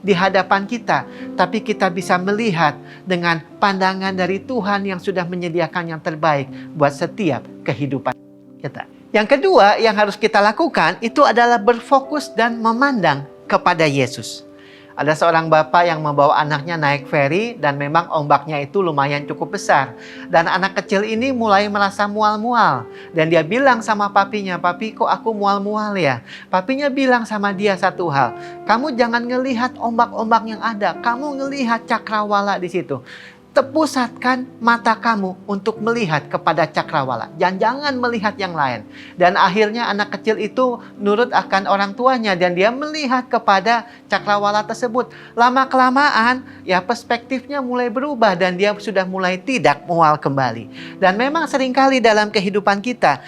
di hadapan kita. Tapi kita bisa melihat dengan pandangan dari Tuhan yang sudah menyediakan yang terbaik buat setiap kehidupan kita. Yang kedua yang harus kita lakukan itu adalah berfokus dan memandang kepada Yesus. Ada seorang bapak yang membawa anaknya naik feri dan memang ombaknya itu lumayan cukup besar. Dan anak kecil ini mulai merasa mual-mual. Dan dia bilang sama papinya, "Papi, kok aku mual-mual ya?" Papinya bilang sama dia satu hal, "Kamu jangan ngelihat ombak-ombak yang ada, kamu ngelihat cakrawala di situ. Tepusatkan mata kamu untuk melihat kepada cakrawala. Jangan melihat yang lain." Dan akhirnya anak kecil itu nurut akan orang tuanya dan dia melihat kepada cakrawala tersebut. Lama-kelamaan ya perspektifnya mulai berubah dan dia sudah mulai tidak mual kembali. Dan memang seringkali dalam kehidupan kita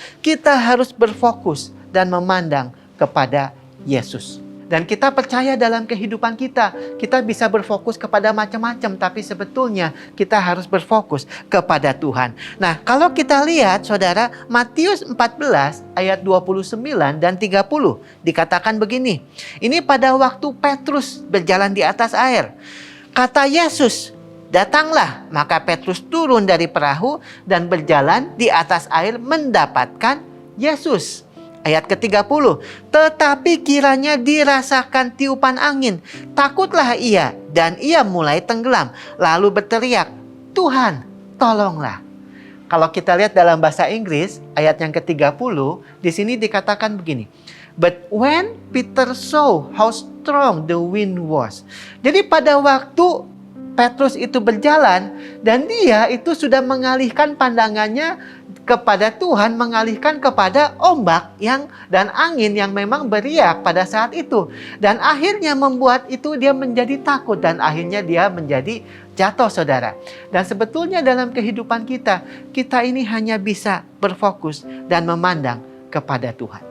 harus berfokus dan memandang kepada Yesus. Dan kita percaya dalam kehidupan kita bisa berfokus kepada macam-macam, tapi sebetulnya kita harus berfokus kepada Tuhan. Nah, kalau kita lihat, saudara, Matius 14 ayat 29 dan 30 dikatakan begini. Ini pada waktu Petrus berjalan di atas air. Kata Yesus, "Datanglah." Maka Petrus turun dari perahu dan berjalan di atas air mendapatkan Yesus. Ayat ke-30, tetapi kiranya dirasakan tiupan angin. Takutlah ia dan ia mulai tenggelam. Lalu berteriak, "Tuhan, tolonglah." Kalau kita lihat dalam bahasa Inggris, ayat yang ke-30, di sini dikatakan begini. But when Peter saw how strong the wind was. Jadi pada waktu Petrus itu berjalan dan dia itu sudah mengalihkan pandangannya kepada Tuhan, mengalihkan kepada ombak dan angin yang memang beriak pada saat itu. Dan akhirnya membuat itu dia menjadi takut dan akhirnya dia menjadi jatuh, saudara. Dan sebetulnya dalam kehidupan kita ini hanya bisa berfokus dan memandang kepada Tuhan.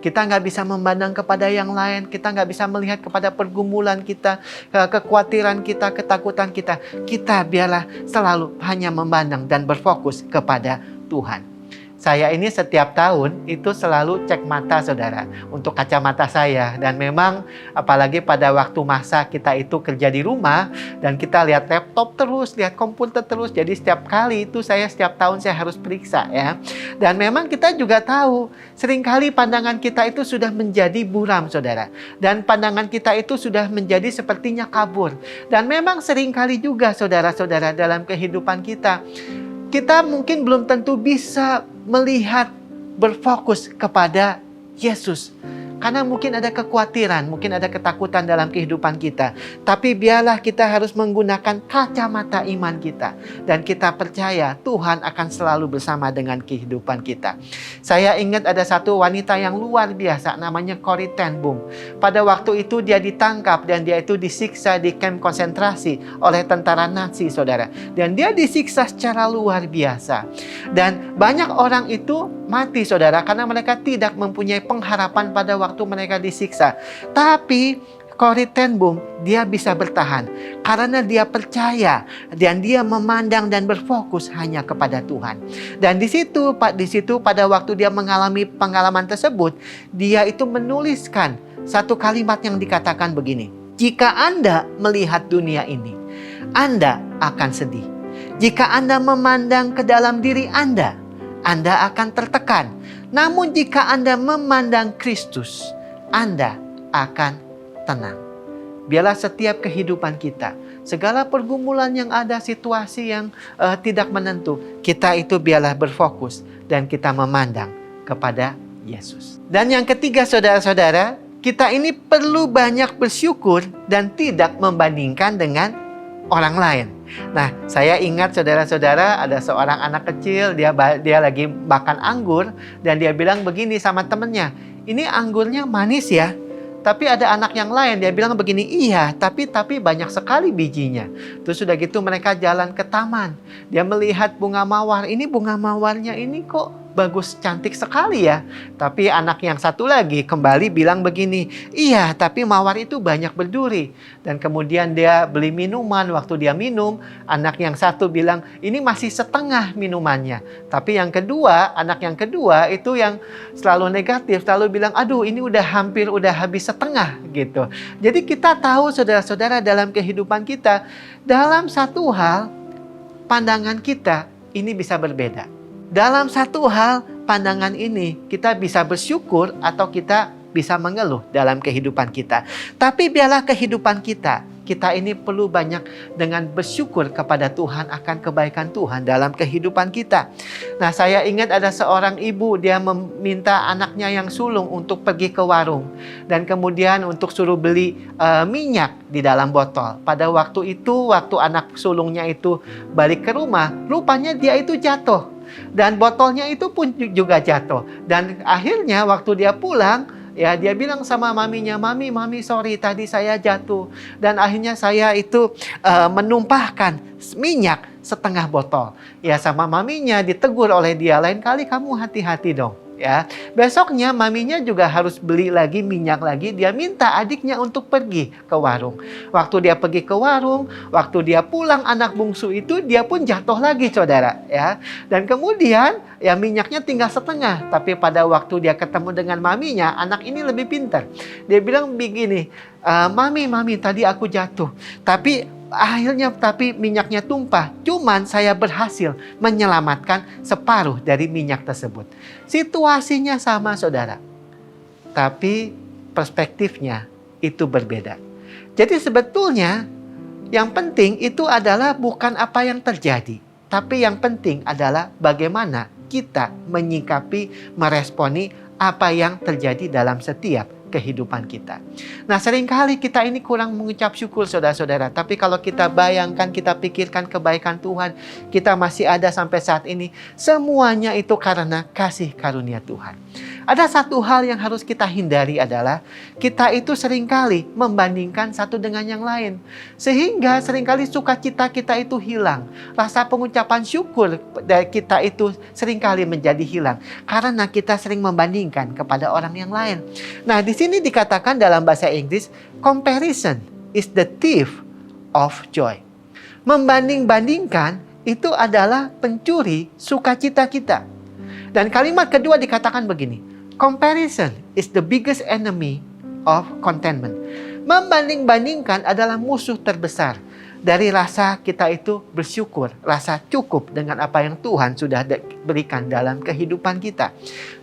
Kita nggak bisa memandang kepada yang lain. Kita nggak bisa melihat kepada pergumulan kita, kekhawatiran kita, ketakutan kita. Kita biarlah selalu hanya memandang dan berfokus kepada Tuhan. Saya ini setiap tahun itu selalu cek mata, saudara, untuk kacamata saya. Dan memang apalagi pada waktu masa kita itu kerja di rumah dan kita lihat laptop terus, lihat komputer terus. Jadi setiap kali itu setiap tahun saya harus periksa, ya. Dan memang kita juga tahu seringkali pandangan kita itu sudah menjadi buram, saudara. Dan pandangan kita itu sudah menjadi sepertinya kabur. Dan memang seringkali juga, saudara-saudara, dalam kehidupan kita mungkin belum tentu bisa melihat, berfokus kepada Yesus. Karena mungkin ada kekhawatiran, mungkin ada ketakutan dalam kehidupan kita. Tapi biarlah kita harus menggunakan kacamata iman kita. Dan kita percaya Tuhan akan selalu bersama dengan kehidupan kita. Saya ingat ada satu wanita yang luar biasa, namanya Corrie ten Boom. Pada waktu itu dia ditangkap dan dia itu disiksa di kamp konsentrasi oleh tentara Nazi, saudara. Dan dia disiksa secara luar biasa. Dan banyak orang itu mati, saudara, karena mereka tidak mempunyai pengharapan pada waktu mereka disiksa. Tapi Corrie ten Boom, dia bisa bertahan karena dia percaya dan dia memandang dan berfokus hanya kepada Tuhan. Dan di situ pada waktu dia mengalami pengalaman tersebut, dia itu menuliskan satu kalimat yang dikatakan begini: jika Anda melihat dunia ini, Anda akan sedih. Jika Anda memandang ke dalam diri Anda akan tertekan. Namun jika Anda memandang Kristus, Anda akan tenang. Biarlah setiap kehidupan kita, segala pergumulan yang ada, situasi yang tidak menentu, kita itu biarlah berfokus dan kita memandang kepada Yesus. Dan yang ketiga, saudara-saudara, kita ini perlu banyak bersyukur dan tidak membandingkan dengan orang lain. Nah, saya ingat, saudara-saudara, ada seorang anak kecil, dia lagi makan anggur dan dia bilang begini sama temennya, ini anggurnya manis ya. Tapi ada anak yang lain, dia bilang begini, iya, tapi banyak sekali bijinya. Terus sudah gitu mereka jalan ke taman. Dia melihat bunga mawar, ini bunga mawarnya ini kok bagus, cantik sekali ya. Tapi anak yang satu lagi kembali bilang begini, iya, tapi mawar itu banyak berduri. Dan kemudian dia beli minuman, waktu dia minum, anak yang satu bilang, ini masih setengah minumannya. Tapi anak yang kedua itu yang selalu negatif, selalu bilang, aduh ini udah habis setengah gitu. Jadi kita tahu, saudara-saudara, dalam kehidupan kita, dalam satu hal, pandangan kita ini bisa berbeda. Dalam satu hal, pandangan ini kita bisa bersyukur atau kita bisa mengeluh dalam kehidupan kita. Tapi biarlah kehidupan kita ini perlu banyak dengan bersyukur kepada Tuhan akan kebaikan Tuhan dalam kehidupan kita. Nah, saya ingat ada seorang ibu, dia meminta anaknya yang sulung untuk pergi ke warung. Dan kemudian untuk suruh beli minyak di dalam botol. Pada waktu itu, waktu anak sulungnya itu balik ke rumah, rupanya dia itu jatuh. Dan botolnya itu pun juga jatuh. Dan akhirnya waktu dia pulang, ya dia bilang sama maminya, mami sorry tadi saya jatuh. Dan akhirnya saya itu menumpahkan minyak setengah botol. Ya sama maminya ditegur oleh dia, lain kali kamu hati-hati dong. Ya, besoknya maminya juga harus beli lagi minyak lagi. Dia minta adiknya untuk pergi ke warung. Waktu dia pergi ke warung, waktu dia pulang anak bungsu itu dia pun jatuh lagi, saudara. Ya, dan kemudian ya minyaknya tinggal setengah. Tapi pada waktu dia ketemu dengan maminya, anak ini lebih pintar. Dia bilang begini, mami tadi aku jatuh. Tapi minyaknya tumpah. Cuman saya berhasil menyelamatkan separuh dari minyak tersebut. Situasinya sama, saudara. Tapi perspektifnya itu berbeda. Jadi sebetulnya yang penting itu adalah bukan apa yang terjadi. Tapi yang penting adalah bagaimana kita menyikapi, meresponi apa yang terjadi dalam setiap kehidupan kita. Nah, seringkali kita ini kurang mengucap syukur saudara-saudara. Tapi kalau kita bayangkan, kita pikirkan kebaikan Tuhan, kita masih ada sampai saat ini. Semuanya itu karena kasih karunia Tuhan. Ada satu hal yang harus kita hindari adalah kita itu seringkali membandingkan satu dengan yang lain. Sehingga seringkali sukacita kita itu hilang. Rasa pengucapan syukur dari kita itu seringkali menjadi hilang. Karena kita sering membandingkan kepada orang yang lain. Nah, di sini dikatakan dalam bahasa Inggris, comparison is the thief of joy. Membanding-bandingkan itu adalah pencuri sukacita kita. Dan kalimat kedua dikatakan begini, comparison is the biggest enemy of contentment. Membanding-bandingkan adalah musuh terbesar dari rasa kita itu bersyukur, rasa cukup dengan apa yang Tuhan sudah berikan dalam kehidupan kita.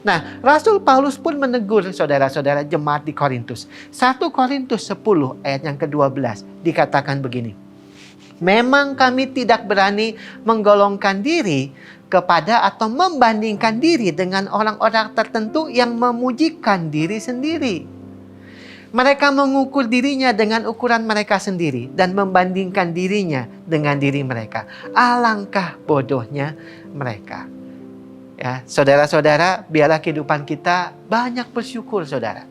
Nah, Rasul Paulus pun menegur saudara-saudara jemaat di Korintus. 1 Korintus 10 ayat yang ke-12 dikatakan begini. Memang kami tidak berani menggolongkan diri kepada atau membandingkan diri dengan orang-orang tertentu yang memujikan diri sendiri. Mereka mengukur dirinya dengan ukuran mereka sendiri dan membandingkan dirinya dengan diri mereka. Alangkah bodohnya mereka. Ya, saudara-saudara, biarlah kehidupan kita banyak bersyukur, saudara.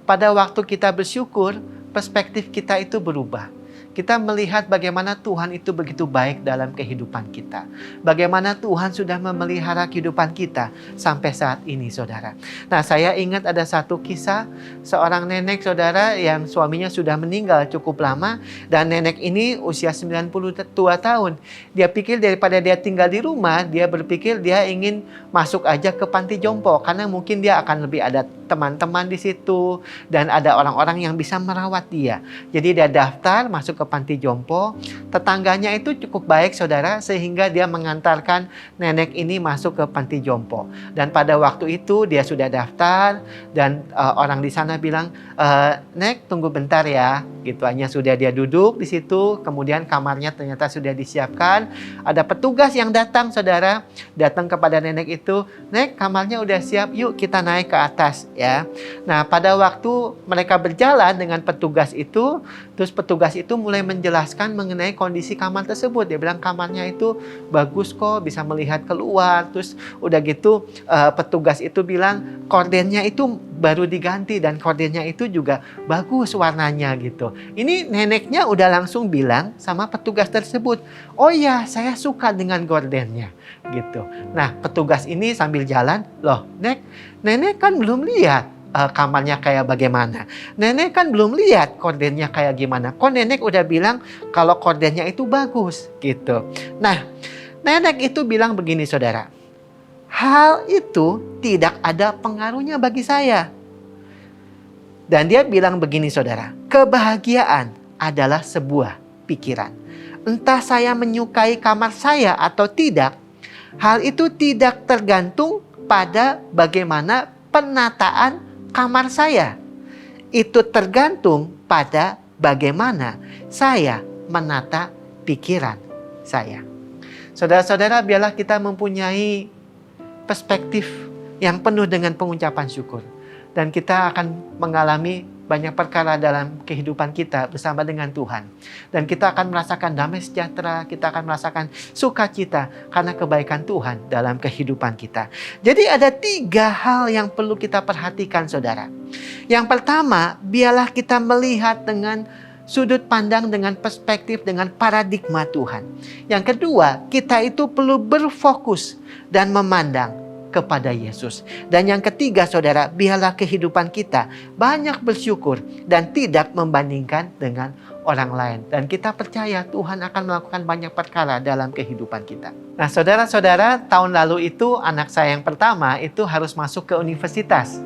Pada waktu kita bersyukur, perspektif kita itu berubah. Kita melihat bagaimana Tuhan itu begitu baik dalam kehidupan kita. Bagaimana Tuhan sudah memelihara kehidupan kita sampai saat ini, saudara. Nah, saya ingat ada satu kisah seorang nenek, saudara, yang suaminya sudah meninggal cukup lama. Dan nenek ini usia 92 tahun. Dia pikir daripada dia tinggal di rumah, dia berpikir dia ingin masuk aja ke panti jompo. Karena mungkin dia akan lebih ada teman-teman di situ. Dan ada orang-orang yang bisa merawat dia. Jadi dia daftar masuk ke panti jompo. Tetangganya itu cukup baik, saudara, sehingga dia mengantarkan nenek ini masuk ke panti jompo. Dan pada waktu itu dia sudah daftar dan orang di sana bilang, "Nek, tunggu bentar ya." Gitu, hanya sudah dia duduk di situ, kemudian kamarnya ternyata sudah disiapkan. Ada petugas yang datang, saudara, datang kepada nenek itu, "Nek, kamarnya udah siap, yuk kita naik ke atas ya." Nah, pada waktu mereka berjalan dengan petugas itu, terus petugas itu mulai menjelaskan mengenai kondisi kamar tersebut. Dia bilang kamarnya itu bagus kok, bisa melihat keluar. Terus udah gitu petugas itu bilang kordennya itu baru diganti dan kordennya itu juga bagus warnanya gitu. Ini neneknya udah langsung bilang sama petugas tersebut, "Oh ya, saya suka dengan gordennya." Gitu. Nah, petugas ini sambil jalan, "Loh, nenek kan belum lihat kamarnya kayak bagaimana. Nenek kan belum lihat kordennya kayak gimana. Kok nenek udah bilang kalau kordennya itu bagus." Gitu. Nah, nenek itu bilang begini, saudara. "Hal itu tidak ada pengaruhnya bagi saya." Dan dia bilang begini, saudara. "Kebahagiaan adalah sebuah pikiran. Entah saya menyukai kamar saya atau tidak, hal itu tidak tergantung pada bagaimana penataan kamar saya. Itu tergantung pada bagaimana saya menata pikiran saya." Saudara-saudara, biarlah kita mempunyai perspektif yang penuh dengan pengucapan syukur. Dan kita akan mengalami banyak perkara dalam kehidupan kita bersama dengan Tuhan. Dan kita akan merasakan damai sejahtera, kita akan merasakan sukacita karena kebaikan Tuhan dalam kehidupan kita. Jadi ada 3 hal yang perlu kita perhatikan, saudara. Yang pertama, biarlah kita melihat dengan sudut pandang, dengan perspektif, dengan paradigma Tuhan. Yang kedua, kita itu perlu berfokus dan memandang kepada Yesus. Dan yang ketiga, saudara, biarlah kehidupan kita banyak bersyukur dan tidak membandingkan dengan orang lain. Dan kita percaya Tuhan akan melakukan banyak perkara dalam kehidupan kita. Nah, saudara-saudara, tahun lalu itu anak saya yang pertama itu harus masuk ke universitas.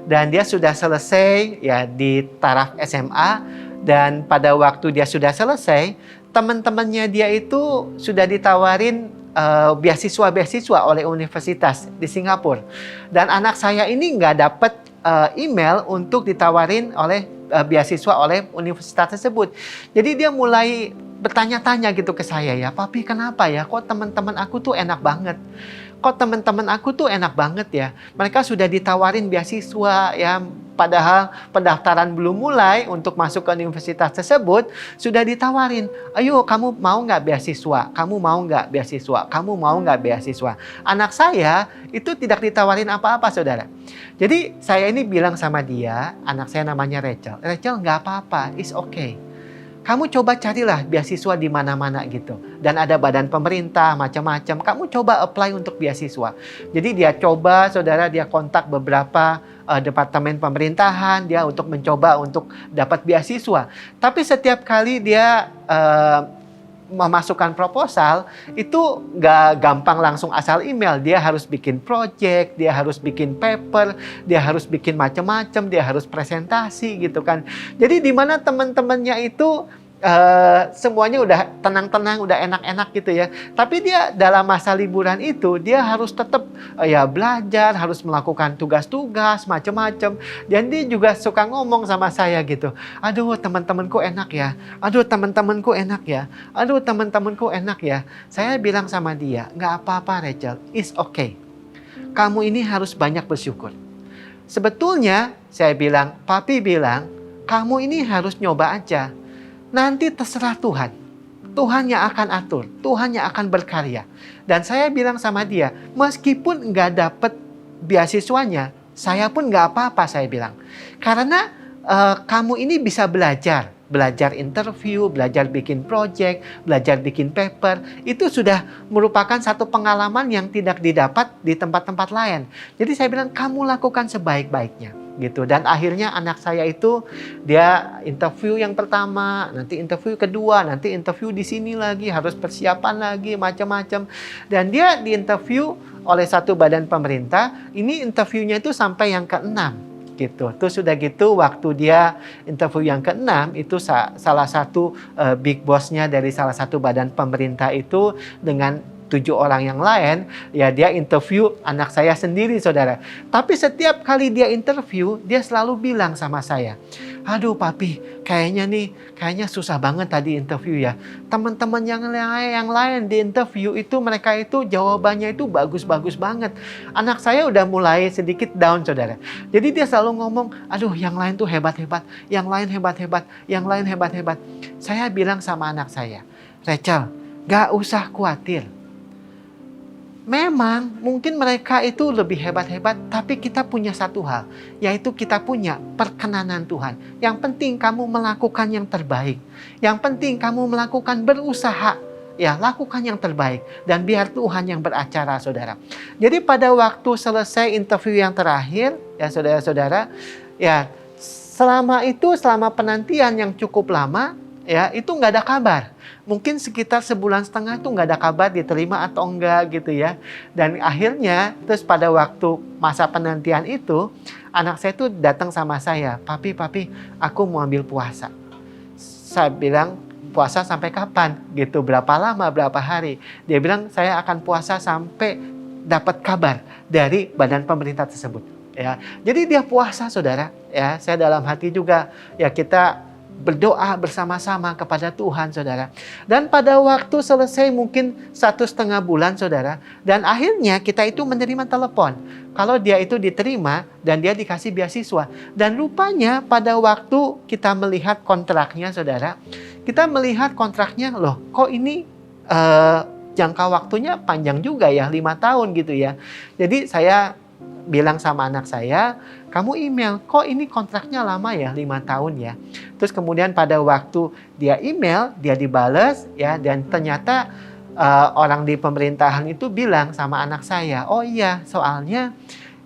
Dan dia sudah selesai ya di taraf SMA. Dan pada waktu dia sudah selesai, teman-temannya dia itu sudah ditawarin beasiswa oleh universitas di Singapura. Dan anak saya ini nggak dapat email untuk ditawarin oleh beasiswa oleh universitas tersebut. Jadi dia mulai bertanya-tanya gitu ke saya, ya, "Papi, kenapa ya? Kok teman-teman aku tuh enak banget? kok teman-teman aku tuh enak banget ya. Mereka sudah ditawarin beasiswa ya, padahal pendaftaran belum mulai untuk masuk ke universitas tersebut, sudah ditawarin, ayo kamu mau nggak beasiswa, kamu mau nggak beasiswa, kamu mau nggak beasiswa. Anak saya itu tidak ditawarin apa-apa saudara. Jadi saya ini bilang sama dia, anak saya namanya Rachel, Rachel nggak apa-apa, it's okay. Kamu coba carilah beasiswa di mana-mana gitu. Dan ada badan pemerintah, macam-macam. Kamu coba apply untuk beasiswa. Jadi dia coba, saudara, dia kontak beberapa departemen pemerintahan, dia untuk mencoba untuk dapat beasiswa. Tapi setiap kali dia memasukkan proposal, itu nggak gampang langsung asal email. Dia harus bikin project, dia harus bikin paper, dia harus bikin macam-macam, dia harus presentasi gitu kan. Jadi di mana teman-temannya itu semuanya udah tenang-tenang, udah enak-enak gitu ya. Tapi dia dalam masa liburan itu, dia harus tetap ya belajar, harus melakukan tugas-tugas, macam-macam. Dan dia juga suka ngomong sama saya gitu. Aduh teman-temanku enak ya. Aduh teman-temanku enak ya. Aduh teman-temanku enak ya. Saya bilang sama dia, nggak apa-apa Rachel, it's okay. Kamu ini harus banyak bersyukur. Sebetulnya saya bilang, papi bilang, kamu ini harus nyoba aja. Nanti terserah Tuhan. Tuhan yang akan atur. Tuhan yang akan berkarya. Dan saya bilang sama dia, meskipun nggak dapet beasiswanya, saya pun nggak apa-apa, saya bilang. Karena kamu ini bisa belajar. Belajar interview, belajar bikin project, belajar bikin paper. Itu sudah merupakan satu pengalaman yang tidak didapat di tempat-tempat lain. Jadi saya bilang, kamu lakukan sebaik-baiknya. Gitu. Dan akhirnya anak saya itu dia interview yang pertama, nanti interview kedua, nanti interview di sini lagi, harus persiapan lagi macam-macam. Dan dia diinterview oleh satu badan pemerintah. Ini interviewnya itu sampai yang ke-6 gitu. Terus sudah gitu waktu dia interview yang ke-6 itu salah satu big boss-nya dari salah satu badan pemerintah itu dengan 7 orang yang lain, ya dia interview anak saya sendiri saudara. Tapi setiap kali dia interview, dia selalu bilang sama saya, aduh papi, kayaknya susah banget tadi interview ya. Teman-teman yang lain di interview itu mereka itu jawabannya itu bagus-bagus banget. Anak saya udah mulai sedikit down saudara. Jadi dia selalu ngomong, aduh yang lain tuh hebat-hebat, yang lain hebat-hebat, yang lain hebat-hebat. Saya bilang sama anak saya, Rachel, gak usah khawatir. Memang mungkin mereka itu lebih hebat-hebat, tapi kita punya satu hal, yaitu kita punya perkenanan Tuhan. Yang penting kamu melakukan yang terbaik. Yang penting kamu melakukan berusaha. Ya, lakukan yang terbaik. Dan biar Tuhan yang beracara, saudara. Jadi pada waktu selesai interview yang terakhir, ya saudara-saudara, ya selama penantian yang cukup lama, ya itu nggak ada kabar. Mungkin sekitar sebulan setengah tuh nggak ada kabar diterima atau enggak gitu ya. Dan akhirnya terus pada waktu masa penantian itu, anak saya tuh datang sama saya, papi aku mau ambil puasa. Saya bilang, puasa sampai kapan gitu, berapa lama, berapa hari. Dia bilang saya akan puasa sampai dapat kabar dari badan pemerintah tersebut ya. Jadi dia puasa saudara ya. Saya dalam hati juga ya, kita berdoa bersama-sama kepada Tuhan saudara. Dan pada waktu selesai mungkin 1,5 bulan saudara, dan akhirnya kita itu menerima telepon kalau dia itu diterima dan dia dikasih beasiswa. Dan rupanya pada waktu kita melihat kontraknya saudara, kita melihat kontraknya, loh kok ini jangka waktunya panjang juga ya, 5 tahun gitu ya. Jadi saya bilang sama anak saya, kamu email, kok ini kontraknya lama ya, 5 tahun ya. Terus kemudian pada waktu dia email, dia dibales ya, dan ternyata orang di pemerintahan itu bilang sama anak saya, oh iya soalnya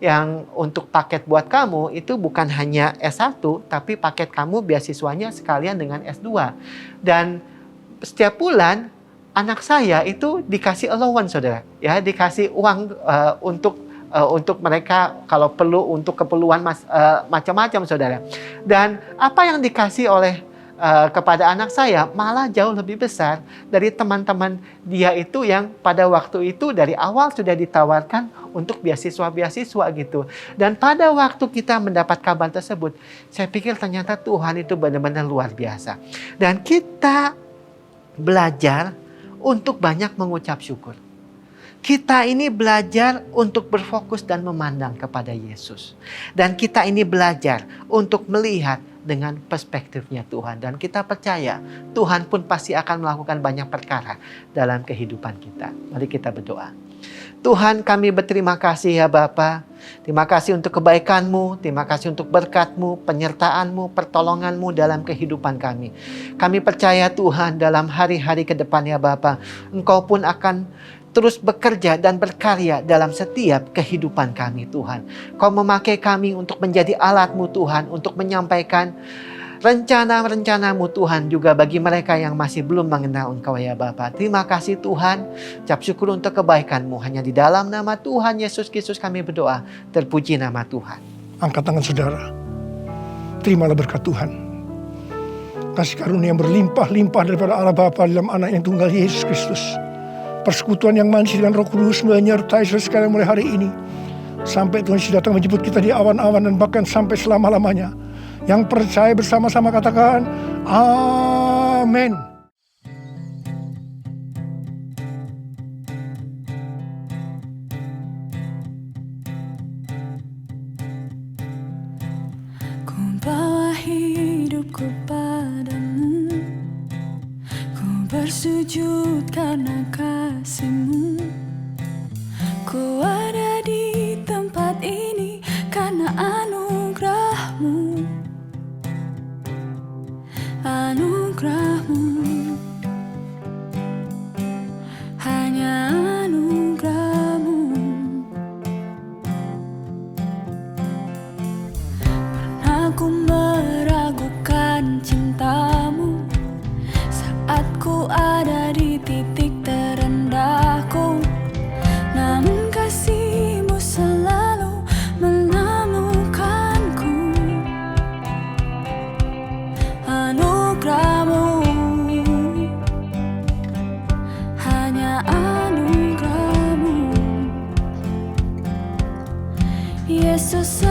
yang untuk paket buat kamu itu bukan hanya S1, tapi paket kamu beasiswanya sekalian dengan S2. Dan setiap bulan anak saya itu dikasih allowance saudara, ya dikasih uang untuk mereka kalau perlu untuk keperluan macam-macam saudara. Dan apa yang dikasih oleh kepada anak saya malah jauh lebih besar dari teman-teman dia itu yang pada waktu itu dari awal sudah ditawarkan untuk beasiswa gitu. Dan pada waktu kita mendapat kabar tersebut, saya pikir ternyata Tuhan itu benar-benar luar biasa. Dan kita belajar untuk banyak mengucap syukur. Kita ini belajar untuk berfokus dan memandang kepada Yesus. Dan kita ini belajar untuk melihat dengan perspektifnya Tuhan. Dan kita percaya Tuhan pun pasti akan melakukan banyak perkara dalam kehidupan kita. Mari kita berdoa. Tuhan, kami berterima kasih ya Bapa. Terima kasih untuk kebaikan-Mu, terima kasih untuk berkat-Mu, penyertaan-Mu, pertolongan-Mu dalam kehidupan kami. Kami percaya Tuhan dalam hari-hari ke depan ya Bapa, Engkau pun akan terus bekerja dan berkarya dalam setiap kehidupan kami Tuhan. Kau memakai kami untuk menjadi alat-Mu Tuhan, untuk menyampaikan rencana-rencana-Mu Tuhan juga bagi mereka yang masih belum mengenal Engkau ya Bapa. Terima kasih Tuhan. Ucap syukur untuk kebaikan-Mu. Hanya di dalam nama Tuhan Yesus Kristus kami berdoa. Terpuji nama Tuhan. Angkat tangan saudara. Terimalah berkat Tuhan. Kasih karunia yang berlimpah-limpah daripada Allah Bapa dalam anak yang tunggal Yesus Kristus. Persekutuan yang manis dengan Roh Kudus menyertai saudara sekalian mulai hari ini. Sampai Tuhan Yesus datang menjemput kita di awan-awan dan bahkan sampai selama-lamanya. Yang percaya bersama-sama katakan, amin. Ku bawa hidupku padamu, ku bersujud karena kasih-Mu. Ku ada di tempat ini karena anugerah-Mu. Anugerah-Mu, hanya anugerah-Mu. Pernah ku meragukan cinta-Mu saat ku ada di titik terendahku, namun kasih-Mu selalu menemukanku. Anugerah-Mu, hanya anugerah-Mu. Yesus